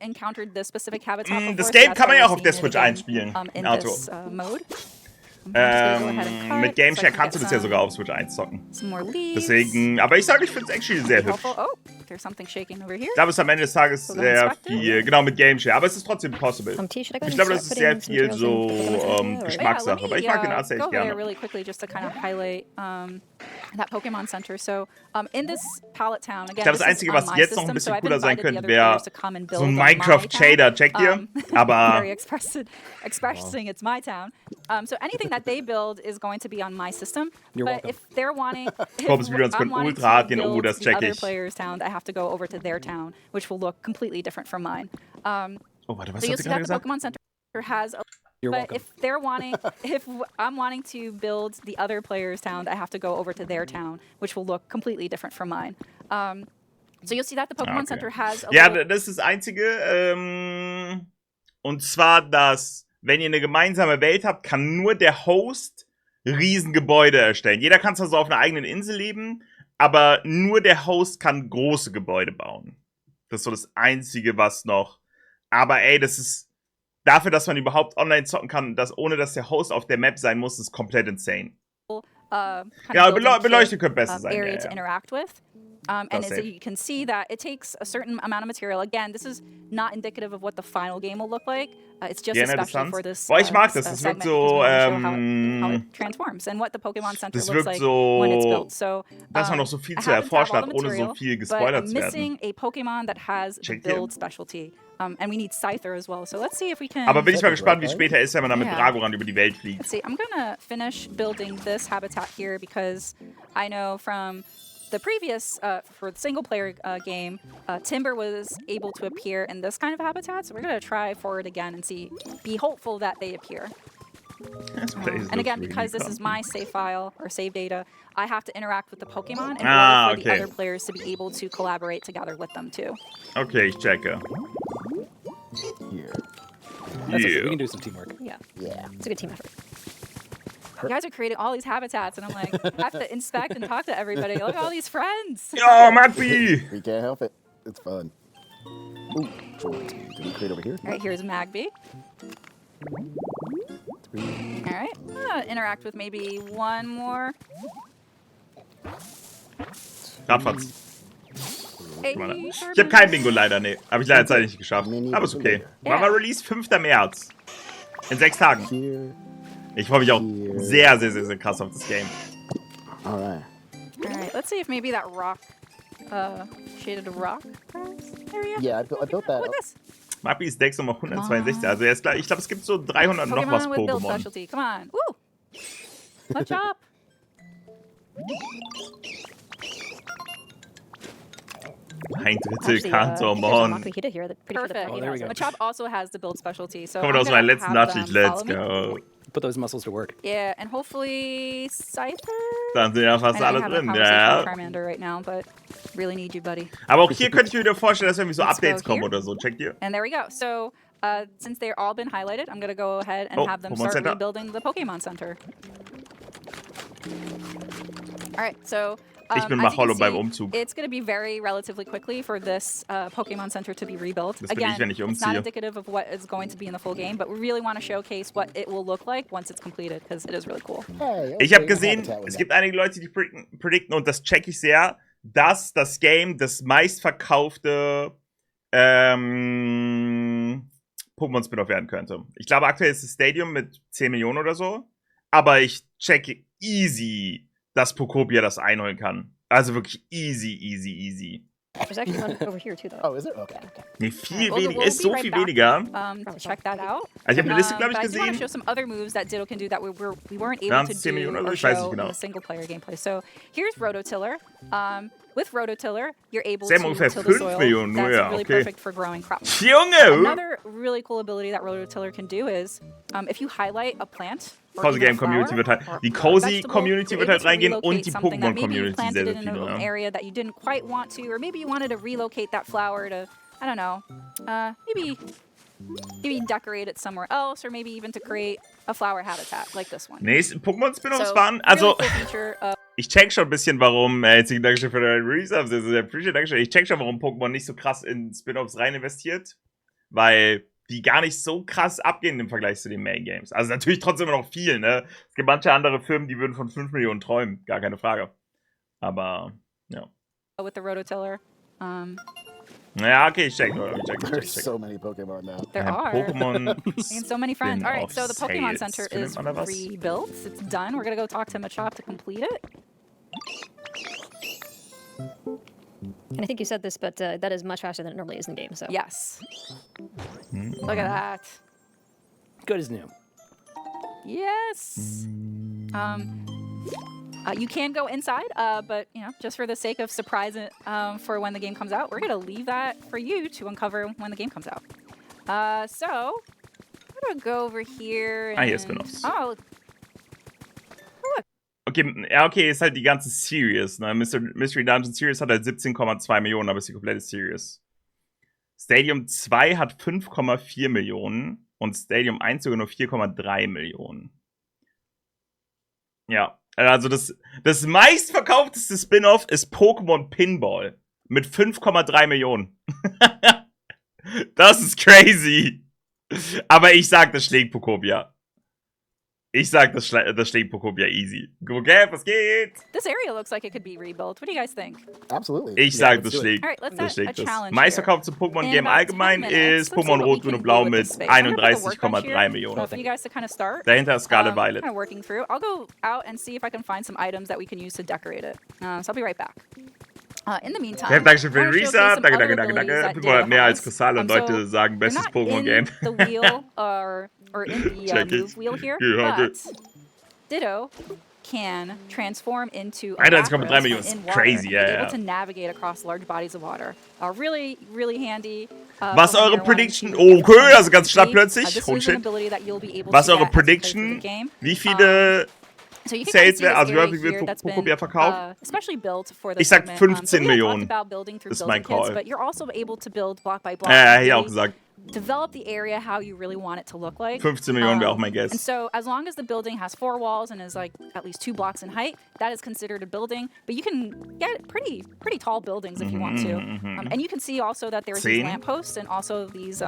encountered this specific habitat before. Das Game kann man ja auch auf der Switch einspielen. In this mode. Mit Game Share kannst du das ja sogar auf Switch 1 zocken. Deswegen, aber ich sage, ich finde es actually sehr hübsch. There's something shaking over here. Ich glaube, es ist am Ende des Tages sehr viel, genau, mit Game Share, aber es ist trotzdem possible. Ich glaube, das ist sehr viel so Geschmackssache, aber ich mag den Arzt echt gerne. Really quickly just to kind of highlight that Pokemon Center. So in this Pallet Town, again, ich glaube, das Einzige, was jetzt noch ein bisschen cooler sein könnte, wäre so ein Minecraft-Shader, checkt ihr? Aber expressing it's my town. So anything that they build is going to be on my system. But if they're wanting, if I'm wanting to build the other player's town, I have to go over to their town, which will look completely different from mine. Warte, was so you'll hat sie see gerade that the gesagt? Pokemon Center has if I'm wanting to build the other player's town, I have to go over to their town, which will look completely different from mine. So you'll see that the Pokemon Center has ja, das ist das Einzige, und zwar, dass, wenn ihr eine gemeinsame Welt habt, kann nur der Host Riesengebäude erstellen. Jeder kann zwar so auf einer eigenen Insel leben, aber nur der Host kann große Gebäude bauen. Das ist so das Einzige, was noch. Aber ey, das ist dafür, dass man überhaupt online zocken kann, ohne dass der Host auf der Map sein muss, ist komplett insane. Ja, Beleuchtung könnte besser sein. Area to interact with. And as you can see that it takes a certain amount of material. Again, this is not indicative of what the final game will look like. It's just especially for this Boah, ich mag das. Das wirkt segment so, because we wanna show how it transforms and what the Pokemon Center das looks wirkt like when it's so, built. So, dass man noch so viel I zu happen to have erforschen all hat, the ohne so material, viel but gespoilert I'm zu werden. missing a Pokemon that has the Checkt ihr? build specialty. And we need Scyther as well. So let's see if we can... Aber bin ich mal gespannt, wie später ist, wenn man dann mit Yeah. Dragoran über die Welt fliegt. Let's see, I'm gonna finish building this habitat here because I know from the previous, for the single player game, Timber was able to appear in this kind of habitat. So we're gonna try for it again and see, be hopeful that they appear. And again, because this is my save file or save data, I have to interact with the Pokemon in order for the other players to be able to collaborate together with them too. Okay, ich checke. Here. That's okay. We can do some teamwork. Yeah. Yeah. It's a good team effort. You guys are creating all these habitats, and I'm like, I have to inspect and talk to everybody. Look at all these friends. Oh, Magby! We can't help it. It's fun. Ooh, did we create over here? All right, here's Magby. All right, I'm gonna interact with maybe one more. Radfatz. Hey, Ich habe kein Bingo leider, nee. Habe ich leider zeitlich nicht geschafft. Aber ist okay. War mal Release 5. März. In 6 Tagen. Here. Ich freue mich auch sehr, sehr, sehr, sehr krass auf das Game. Alright. All right, let's see if maybe that rock, shaded rock area. Yeah, I built that. Look at this. Magby ist Dex Nummer 162. Also er ist gleich, ich glaube, es gibt so 300 noch was Pokemon with build Pokémon. specialty. Come on. Woo! Let's chop. Ein Drittel Actually, there's a Kantomon. Makuhita here that pretty sure the Perfect. Pokemon there we has go. it. Machop also has the build specialty, so Kommen wir I'm aus meiner gonna letzten have Nachricht. them Let's follow me. go. Put those muscles to work. Yeah, and hopefully Scyther. Dann sind ja fast I know alle you have a drin. conversation Ja, with ja. Charmander right now, but really need you, buddy. Aber auch hier könnte ich mir wieder vorstellen, dass irgendwie so Let's go Updates kommen here. oder so. Checkt ihr? And there we go. So since they're all been highlighted, I'm gonna go ahead and Oh, have them Pokemon start Center. rebuilding the Pokemon Center. All right, so Ich bin as mal you can Hollow beim see, Umzug. It's going to be very relatively quickly for this Pokemon Center to be rebuilt. Das bin ich, Again, wenn ich it's not umziehe. indicative of what is going to be in the full game, but we really want to showcase what it will look like once it's completed, because it is really cool. Hey, Ich habe okay, gesehen, Habitat with es that. gibt einige Leute, die predikten, und das check ich sehr, dass das Game das meistverkaufte Pokémon-Spin-Off werden könnte. Ich glaube, aktuell ist das Stadium mit 10 Millionen oder so, aber ich checke easy, dass Pokopia das einholen kann. Also wirklich easy, easy, easy. There's actually one over here too, though. Oh, is it? Okay. Nee, viel We'll weniger, be ist so right viel back, weniger. To check that out. Also ich habe eine Liste, glaube ich, But I do want to show gesehen. some other moves that Ditto can do that we weren't Ja, able to 10 do Millionen oder so, or ich weiß show nicht in genau. the single player gameplay. So here's Rototiller. With Rototiller, you're able Sie haben to ungefähr till the 5 soil. Millionen, nur That's ja, really okay. perfect for growing crops. Junge! Another really cool ability that Rototiller can do is if you highlight a plant or Cozy even a Game Community flower wird halt, or die a Cozy vegetable, Community you're wird able halt to reingehen und relocate die something that Pokémon maybe you Community sehr, planted sehr in viel. an Ja. area that you didn't quite want to, or maybe you wanted to relocate that flower to, I don't know, maybe decorate it somewhere else, or maybe even to create a flower habitat like this one. Nee, Pokémon-Spin-Offs So, waren, really also cool feature of ich check schon ein bisschen, warum, herzlichen Dankeschön für deine Release, sehr, sehr appreciate, Dankeschön. Ich check schon, warum Pokémon nicht so krass in Spin-Offs rein investiert, weil die gar nicht so krass abgehen im Vergleich zu den Main-Games. Also natürlich trotzdem immer noch viel, ne? Es gibt manche andere Firmen, die würden von 5 Millionen träumen, gar keine Frage. Aber, ja. with the Rototiller. Naja, okay, ich check. There's so many Pokemon now. There are. Pokémon And so many friends. All right, so the Pokemon Sales. Center Findet is man da was? rebuilt. It's done. We're gonna go talk to Machop to complete it. And I think you said this, but that is much faster than it normally is in the game. So Yes. Look at that. Good as new. Yes. You can go inside, but you know, just for the sake of surprise for when the game comes out, we're gonna leave that for you to uncover when the game comes out. So I'm gonna go over here. And, hier ist Spin-Offs. Oh, Okay, ja, okay, ist halt die ganze Series, ne? Mystery Dungeon Series hat halt 17,2 Millionen, aber ist die komplette Series. Stadium 2 hat 5,4 Millionen und Stadium 1 sogar nur 4,3 Millionen. Ja, also das meistverkaufteste Spin-Off ist Pokémon Pinball mit 5,3 Millionen. Das ist crazy. Aber ich sag, das schlägt Pokopia. Ich sag, das schlägt Pokopia easy. Okay, was geht? This area looks like it could be rebuilt. What do you guys think? Absolutely. Ich Yeah, sag, let's das do it. schlägt. Alright, let's Das set a schlägt das. challenge Meistverkauf here. zum Pokémon In Game about 10 allgemein minutes, ist let's see Pokémon what we Rot, Grün can und Blau do with mit this space. I'm gonna put the workbench 31,3 here, Millionen. for you guys to kind of start. Dahinter ist Scarlet Kind Violet. of working through. I'll go out and see if I can find some items that we can use to decorate it. So I'll be right back. In the meantime, Ja, Dankeschön für I den wanna showcase Reset. some Danke, other danke, danke, abilities danke. that Pokémon hat mehr Ditto als has. Kristall und So Leute sagen, they're bestes not Pokémon-Game. in the wheel or in the Check it. move wheel here, Ja, okay. but Ditto can transform into a 31,3 Lapras Millionen when in ist water crazy, and ja, be ja. able to navigate across large bodies of water. Really, really handy. Was for when eure you're wanting Prediction? to Oh, okay, get also ganz schnell speed. plötzlich. This Holy is an shit. ability that you'll be able Was to eure get as you play through Prediction? the game. Wie viele So you can Sales, kind of also see this wie area viel here that's been Pokopia verkauft? especially built for Ich this sag segment. 15 So we had Millionen. talked about building through Das ist building mein kits, Call. but you're also able to build block by block. Ja, and hätte ich auch really gesagt. develop the area how you really want it to look like. 15 Millionen wäre auch mein And Guess. so as long as the building has 4 walls and is like at least 2 blocks in height, that is considered a building. But you can get pretty tall buildings if you want to. And you can see also that there's these 10. lampposts and also these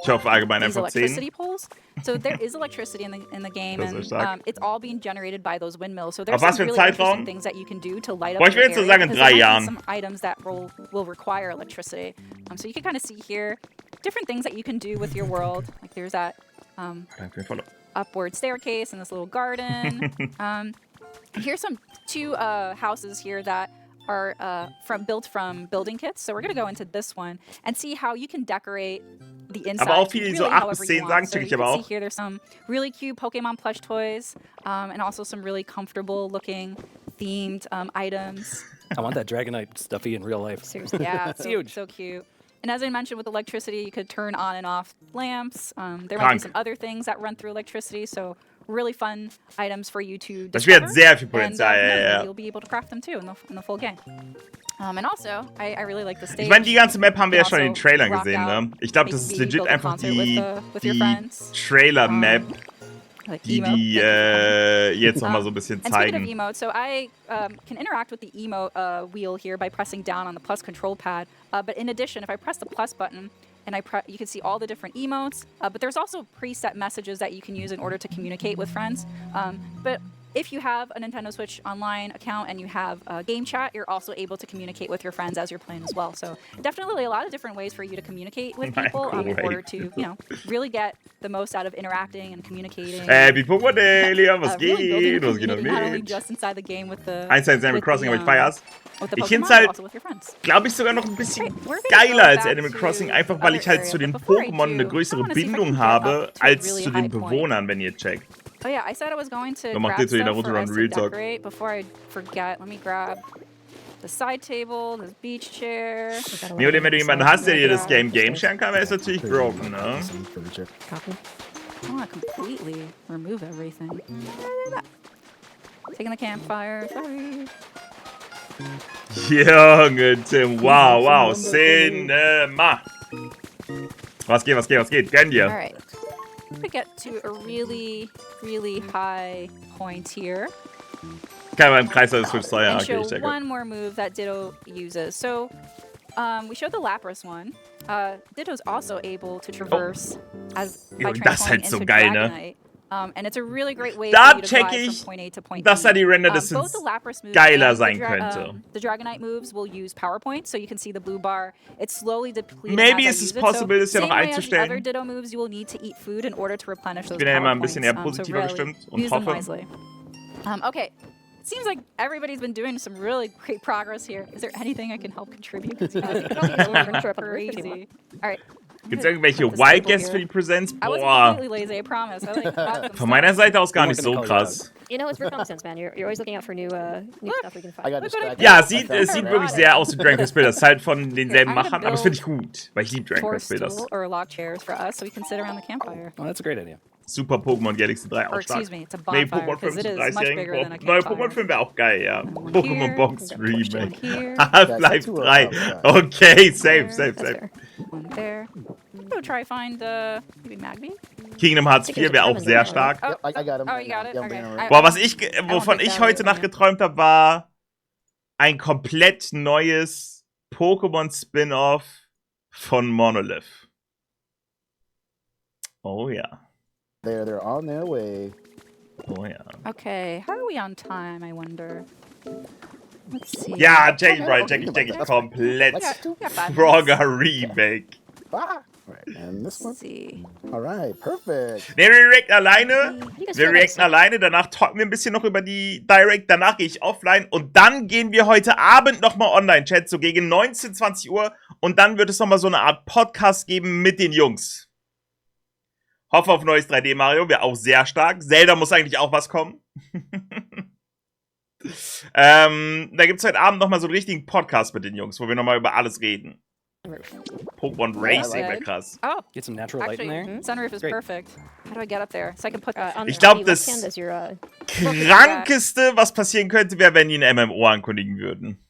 Ich hoffe allgemein these einfach 10. electricity poles. So there is electricity in the game, Das ist and stark. it's all being generated by those windmills. So there's Auf was some für really ein interesting Zeitraum? things that you can do to light up Boah, ich will your jetzt so area, sagen, in because 3 there might be Jahren. some items that will require electricity. So you can kind of see here different things that you can do with your world. Like there's that upward staircase and this little garden. Here's some 2 houses here that are built from building kits. So we're gonna go into this one and see how you can decorate the inside. Aber auch viele, die so really 8 however bis you 10 want. sagen, So check you ich aber can see auch. here there's some really cute Pokemon plush toys, and also some really comfortable looking themed items. I want that Dragonite stuffy in real life. Seriously. Yeah, It's so, huge. so cute. And as I mentioned, with electricity, you could turn on and off lamps. There might be Krank. some other things that run through electricity, so really fun items for you to Das discover. wird sehr viel And, Potenzial, who knows, ja, maybe ja. you'll be able to craft them too in the full game. And also, I really like the stage. Ich meine, die ganze Map haben wir ja You schon in can den Trailern also gesehen, rock ne? out, Ich glaube, das ist maybe legit build a einfach concert die with your friends. Trailer-Map, Like die emote. die Thank you. jetzt nochmal so ein bisschen And speaking of zeigen. emotes, so I can interact with the emote wheel here by pressing down on the plus control pad. But in addition, if I press the plus button, and you can see all the different emotes. But there's also preset messages that you can use in order to communicate with friends. But if you have a Nintendo Switch Online account and you have game chat, you're also able to communicate with your friends as you're playing as well. So definitely a lot of different ways for you to communicate with people in order to, really get the most out of interacting and communicating. Wie Pokémon Daily, was Really building a geht? Was geht noch community, not only mit? just inside the game with the 1 Animal with Crossing, the, aber ich feier's. with the Ich Pokemon, find's but halt, also with your friends. glaube ich, sogar noch ein bisschen Right, we're gonna geiler go als back Animal to Crossing, the einfach weil ich other halt area, zu den but before I Pokémon do, eine I größere wanna see if I can Bindung get habe, up to a als really zu den high point. Bewohnern, wenn ihr checkt. Oh yeah, I said I was going to Dann macht grab Ditto die stuff Naruto for Run us to Real Talk. decorate. Before I forget, let me grab the side table, this beach chair. Nee, oder wenn du jemanden hast, der dir das Game Yeah. sharen kann, wäre es natürlich broken, ne? Some furniture. Copy. I want to completely remove everything. Taking the campfire, sorry. Junge, Tim, wow, Cinema. Was geht? Gönn dir. Alright. We get to a really, really high point here. Kann man im Kreis des Switch steuern, And okay, show ich checke. one more move that Ditto uses. So, we showed the Lapras one. Ditto's also able to traverse by Und das ist halt transforming so into geil, ne? Dragonite. And it's a really great way Da for you to check glide ich, from point A to point dass B. da die Render Both Distance the Lapras moves geiler and sein könnte. the Dragonite moves will use power points, so you can see the blue bar. It's slowly depleting Maybe as I is use es it. possible, das ja same noch way as the einzustellen. other Ditto moves, you will need to eat food in order to replenish those bin ja power immer ein bisschen points. eher So positiver really gestimmt und use them hoffe. wisely. Okay. Seems like everybody's been doing some really great progress here. Is there anything I can help contribute? 'Cause you guys are crazy. All right. Gibt's irgendwelche Wild Guests für die Presents? I wasn't Boah. completely lazy, I promise. I like got some Von meiner stuff. Seite aus gar We're nicht not so gonna call you krass. You know, it's for common sense, man. You're always looking out for new stuff we can find. I got Look what I distracted. Ja, I es sieht found wirklich it. sehr aus wie Dragon Quest Bilder. Das ist halt von denselben I'm gonna Machern, aber das finde ich build gut, weil ich liebe Dragon 4 Quest Bilder. stool or log chairs for us so we can sit around the campfire. Oh, that's a great idea. Super Pokémon Galaxy 3 Or auch stark. excuse me, it's a Nee, bonfire Pokémon 5 because it zum is much 30-Jährigen. bigger than a Neue campfire. Pokémon 5 wäre auch geil, ja. One Pokémon here, Box one Remake. here, Half-Life two 3. outside. Okay, safe. That's fair. one there. Go try find maybe Magby. Kingdom Hearts 4 wäre auch sehr stark. Yep, I got him. Oh, you got it. Yeah, Okay. bring him right. Boah, wovon think ich that heute was- Nacht geträumt habe, war ein komplett neues Pokémon-Spin-Off von Monolith. Oh ja. They're on their way. Oh ja. Okay, how are we on time, I wonder? Let's see. Ja, check ich komplett. Frogger Remake. Ah! Right, and this one. Let's see. All right, perfect. Ne, wir reacten alleine. How do you guys Wir feel about reacten alleine. Danach talken wir ein bisschen noch über die Direct. Danach gehe ich offline. Und dann gehen wir heute Abend nochmal online, Chat. So gegen 19, 20 Uhr. Und dann wird es nochmal so eine Art Podcast geben mit den Jungs. Hoffe auf neues 3D Mario. Wäre auch sehr stark. Zelda muss eigentlich auch was kommen. Da gibt es heute Abend nochmal so einen richtigen Podcast mit den Jungs, wo wir nochmal über alles reden. Pokémon Racing wäre krass. Oh, Get some natural light in actually, there. sunroof is Great. perfect. How do I get up there? So I can put this. On Ich glaube, the left das hand is your, Krankeste, was passieren könnte, wäre, wenn die ein MMO ankündigen würden.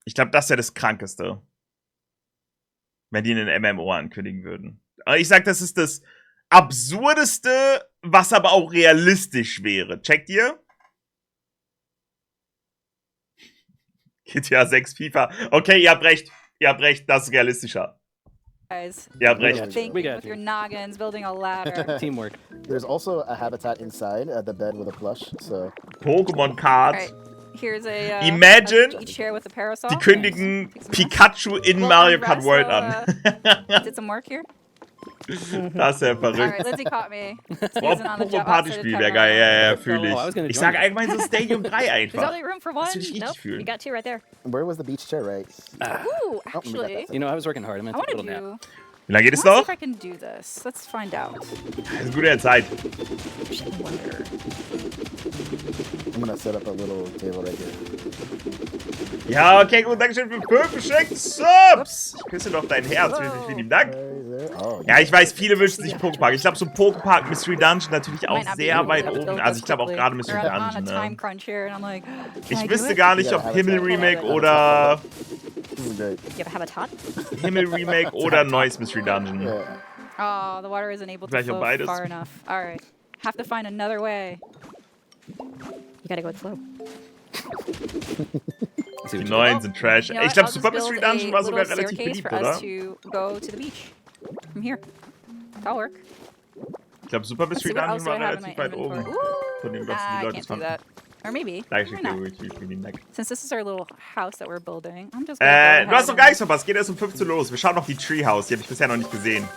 Ich glaube, das wäre das Krankeste. Wenn die einen MMO ankündigen würden. Aber ich sag, das ist das Absurdeste, was aber auch realistisch wäre. Checkt ihr? GTA 6, FIFA. Okay, ihr habt recht, das ist realistischer. Guys, Ihr habt recht. think We got with you. your noggins, building a ladder. Teamwork. There's also a habitat inside the bed with a plush, so. Pokémon Card. Alright, here's a Imagine, a beach chair with a parasol. Die kündigen Take some rest. Pikachu in Well, Mario and Kart rest, World so, an. Did some work here. Das ist ja Alright, verrückt. Lindsay caught me. Oh, Pokémon Partyspiel wäre geil, ja, fühle Oh, I was gonna ich. Ich join sage you. allgemein so Stadium 3 There's einfach. only room for one. Das würde ich richtig nope, you fühlen. got two right there. Where was the beach chair, right? Ooh, got actually, that. You know, I was working hard. I'm I gonna take a want to little nap. do. Wie lange geht I es wanna see noch? if I can do this. Let's find out. Das ist gute Zeit. Wonder. I'm gonna set up a little table right here. Ja, okay, gut, danke schön für 5 geschenkte Subs. Ich küsse doch dein Herz, vielen lieben Dank. Right there. Oh, Ja, ich weiß, viele wünschen sich Poképark. Ich glaube, so Poképark Mystery Dungeon natürlich auch Might not be sehr able weit to build oben. this Also ich glaube auch quickly. gerade Mystery We're on a Dungeon, time ne? crunch here, and I'm like, can I Ich do wüsste it? gar nicht, Ja, ob Habitat. Himmel-Remake oder this is great. You have a habitat? Himmel-Remake oder neues Mystery Dungeon. Yeah. Oh, the water isn't able to Vielleicht auch flow beides. far enough. All right, have to find another way. You gotta go with flow. Die neuen sind Trash. You know Ich what? glaube, I'll Super just Mystery build Dungeon a war sogar little relativ staircase beliebt, for oder? us to go to the beach from here. That'll work. Ich glaube, Super Let's see Mystery what Dungeon else do I war have in my relativ weit inventory. oben. Ooh, Von dem, was die I Leute can't do fanden. that. Or maybe. Dankeschön, Why not? vielen lieben Dank. Since this is our little house that we're building, I'm just gonna go Du hast noch ahead gar and- nichts verpasst. Geht erst um 15 Uhr los. Wir schauen noch die Treehouse. Die habe ich bisher noch nicht gesehen.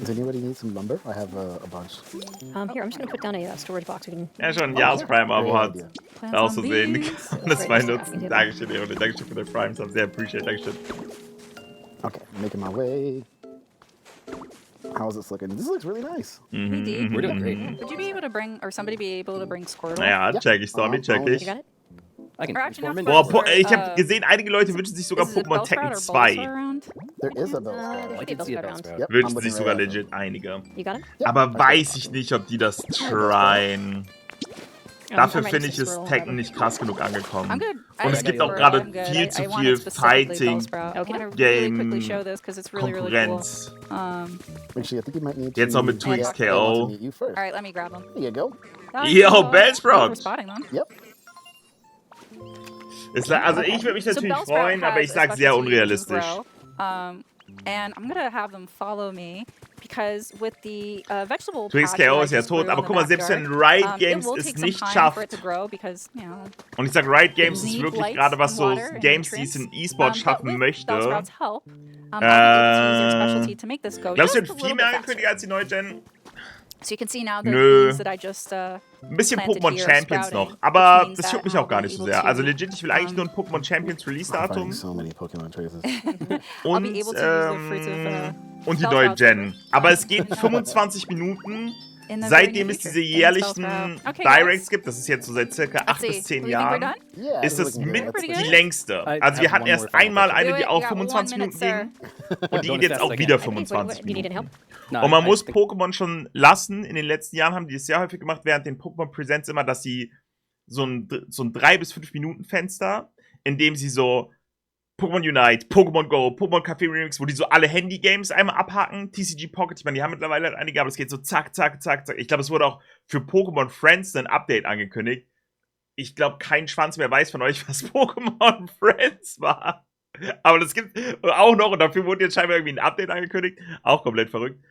Does anybody need some lumber? I have a bunch. Here, I'm just gonna put down a storage box. We can. Ja, schon ein Jahres-Prime-Abo Great hat. idea. Plants Auch on so sehen. bees. Kann das mal nutzen. Right. Dankeschön, Eone. Dankeschön für den Prime-Sub. Sehr appreciate. Dankeschön. Okay, making my way. How's this looking? This looks really nice. Mhm, Hey, Dee, We're doing great. would you be able to bring, or somebody be able to bring Squirtle? Naja, check ich, Stormy, check You ich. got it? I can Or actually transform not into Boah, Squirtle. ich habe gesehen, einige Leute wünschen sich sogar Is it Pokémon Bellsprout Tekken or Bulbasaur 2. around? There is a there Bellsprout. should I be can see a Bellsprout around. Bellsprout. Yep, I'm Wünschen looking sich sogar right at it. legit einige. You got it? Yep, Aber I got weiß ich nicht, ob die das tryen. Dafür I might finde just ich, ist Squirtle, Tekken aber- nicht krass genug angekommen. I'm good. Und es gibt auch gerade viel zu viel Fighting, I want to really Game quickly show this because it's really, really cool. Konkurrenz. Actually, I think you might need Jetzt to. noch mit Twix I want KO. to meet you first. All right, let me grab them. There you go. Yo, Bellsprout. We're spotting them. Yep. Also ich würde mich natürlich Bellsprout freuen, aber ich has sag a sehr specialty, which is unrealistisch. grow. And I'm gonna have them follow me because with the vegetable Twix patch that KO I ist ja just tot, grew aber in guck the mal, selbst wenn backyard, Riot it Games will es take some nicht time for schafft, it to grow because, you know, und ich sag Riot Games need ist wirklich lights gerade was and so water and Games, die es nutrients. in E-Sport but schaffen with möchte. Bellsprout's help, I'll be able to use their specialty to make this go Glaubst du, just wird a viel little mehr bit angekündigt faster. als die neue Gen? So you can see now the Nö. beans that I just Ein bisschen planted Pokémon here Champions sprouting, noch, aber which means das juckt that mich auch I'll gar be nicht so able sehr. to, Also legit, ich will eigentlich nur ein Pokémon Champions I'm Release-Datum finding so many Pokemon traces. I'll und, be able to use the fruits of und die neue Bellsprout Gen. Aber es geht in 25 Minuten, in the very seitdem near es diese future. jährlichen Bellsprout. Okay, Directs guys. gibt, das ist jetzt so seit circa 8 Let's see. bis 10 Do you think we're Jahren, done? Yeah, ist this das is looking good. mit Let's Pretty die good. längste. I Also wir have hatten one erst more final einmal question. eine, Do die it. auch You got 25 1 minute, Minuten ging sir. und die Going geht as jetzt fast auch as I wieder can. 25 Do you need any Minuten. help? No, Und man I muss think- Pokémon schon lassen. In den letzten Jahren haben die es sehr häufig gemacht, während den Pokémon Presents immer, dass sie so ein 3 bis 5 Minuten Fenster, in dem sie so Pokémon Unite, Pokémon Go, Pokémon Café Remix, wo die so alle Handy-Games einmal abhaken. TCG Pocket, ich meine, die haben mittlerweile halt einige, aber es geht so zack, zack, zack, zack. Ich glaube, es wurde auch für Pokémon Friends ein Update angekündigt. Ich glaube, kein Schwanz mehr weiß von euch, was Pokémon Friends war. Aber das gibt auch noch, und dafür wurde jetzt scheinbar irgendwie ein Update angekündigt. Auch komplett verrückt.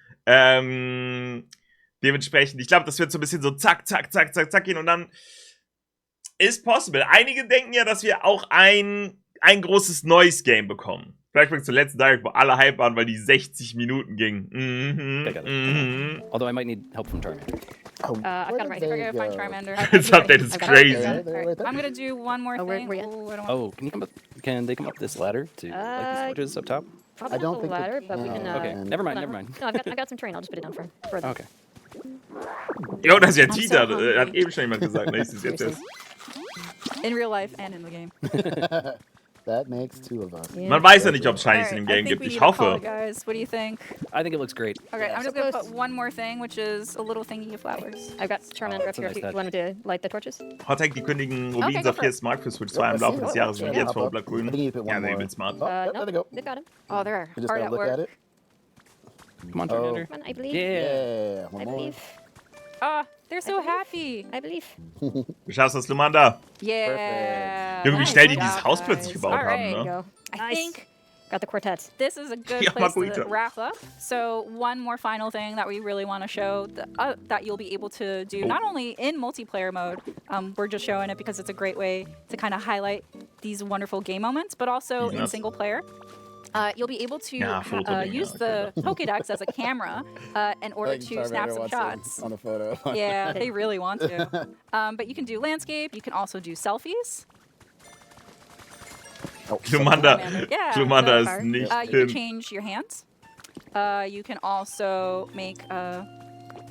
Dementsprechend, ich glaube, das wird so ein bisschen so zack, zack, zack, zack, zack gehen und dann ist possible. Einige denken ja, dass wir auch ein großes neues Game bekommen. Vielleicht bringst du letzten Direct, wo alle Hype waren, weil die 60 Minuten gingen. Although I might need help from Charmander. Oh, I've got it right here. We're gonna find Charmander. This update is I've got it. crazy. There, right there. I'm gonna do one more where thing. you at? Ooh, I don't want- Oh, can they come up this ladder to like these torches up top? Probably I don't not think the we ladder, but we can. can. Okay, never mind, never mind. No, I've got some terrain. I'll just put it down for them. Okay. Jo, das ist ja I'm so Tita. hungry. Hat eben schon jemand gesagt. Ne, ich seh's jetzt erst. In real life and in the game. That makes two of us. Yeah. Man weiß ja nicht, ob es Shinies Alright, in dem I Game think gibt. we Ich need to call hoffe. it, guys. What do you think? I think it looks great. Okay, I'm so just gonna close. put one more thing, which is a little thingy of flowers. I've got Charmander up that's a here. nice If you touch. want me to light the torches? Hottech, die kündigen Okay, Rubin go Saphir Smart für Switch 2 im Let's Laufe see. des Jahres Yeah. wie jetzt für Black I think you Grün. need to put Ja, one der more. übelst smart. Oh, No, there they go. they've got him. Oh, they're You just hard gotta at look work. at it. Come on, Oh. Charmander. Come on, I believe. Yeah. Yeah, I one more. believe. Ah, they're so believe. happy. I believe. Du schaffst das, Lumanda. Yeah. Junge, wie nice schnell die job, dieses Haus guys. plötzlich gebaut haben, Alright, ne? Go. I Nice. think Got the quartet. this is a good Yeah, place to Margarita. wrap up. So one more final thing that we really want to show that you'll be able to do not only in multiplayer mode, we're just showing it because it's a great way to kind of highlight these wonderful game moments, but also in Yes. single player. You'll be able to Yeah, full to use the Pokédex as a camera in order I think to snap Charmander some wants shots. it on the photo. Yeah, they really want to. But you can do landscape. You can also do selfies. Oh, Lumanda. Yeah. Lumanda so, ist nicht you can hin. change your hands. You can also make a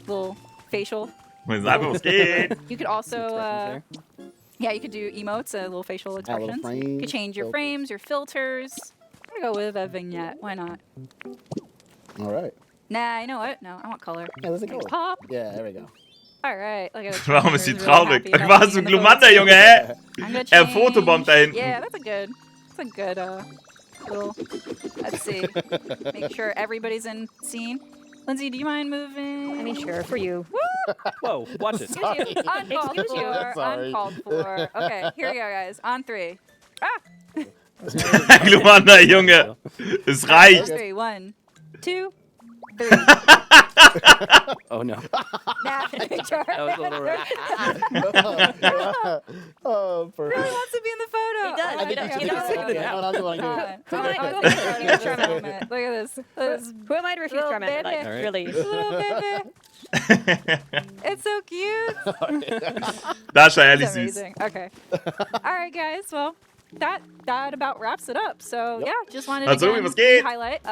little facial. Mal sagen, was geht. You could also, Expressions yeah, you could do emotes, little facial Add little expressions. You frames, could change your filters. frames, your filters. I'm gonna go with a vignette. Why not? All right. Nah, you know what? No, I want color. Yeah, there's a color. Pop. Yeah, there we go. All right. Look at this. Warum ist sie Really traurig? happy about Was being für in the Glumanda, photos. Junge, hä? I'm gonna Er change. Fotobombt da hinten. Yeah, that's a good little. Let's see. Make sure everybody's in scene. Lindsay, do you mind moving? I mean, sure, for you. Whoa, watch it. Excuse you. Uncalled Excuse you. for. Sorry. Uncalled for. Okay, here we go, guys. On three. Ah! Glumanda, Junge. Es On reicht. three. 1, 2, 3. Oh no. Nah, That was a little rough. Oh, perfect. really wants to be in the photo. He does. Oh, He does. okay, He does. okay, Yeah, okay. no, no, Hold no, on. Who am I- I'll take a photo of this moment. Look at this. This Who am I to refuse Little Charmander? Like, baby. Alright. really? little baby. It's so cute. Das war ehrlich It's süß. amazing. Okay. All right, guys. Well, that about wraps it up. So yeah, just wanted to Also, again was geht? highlight.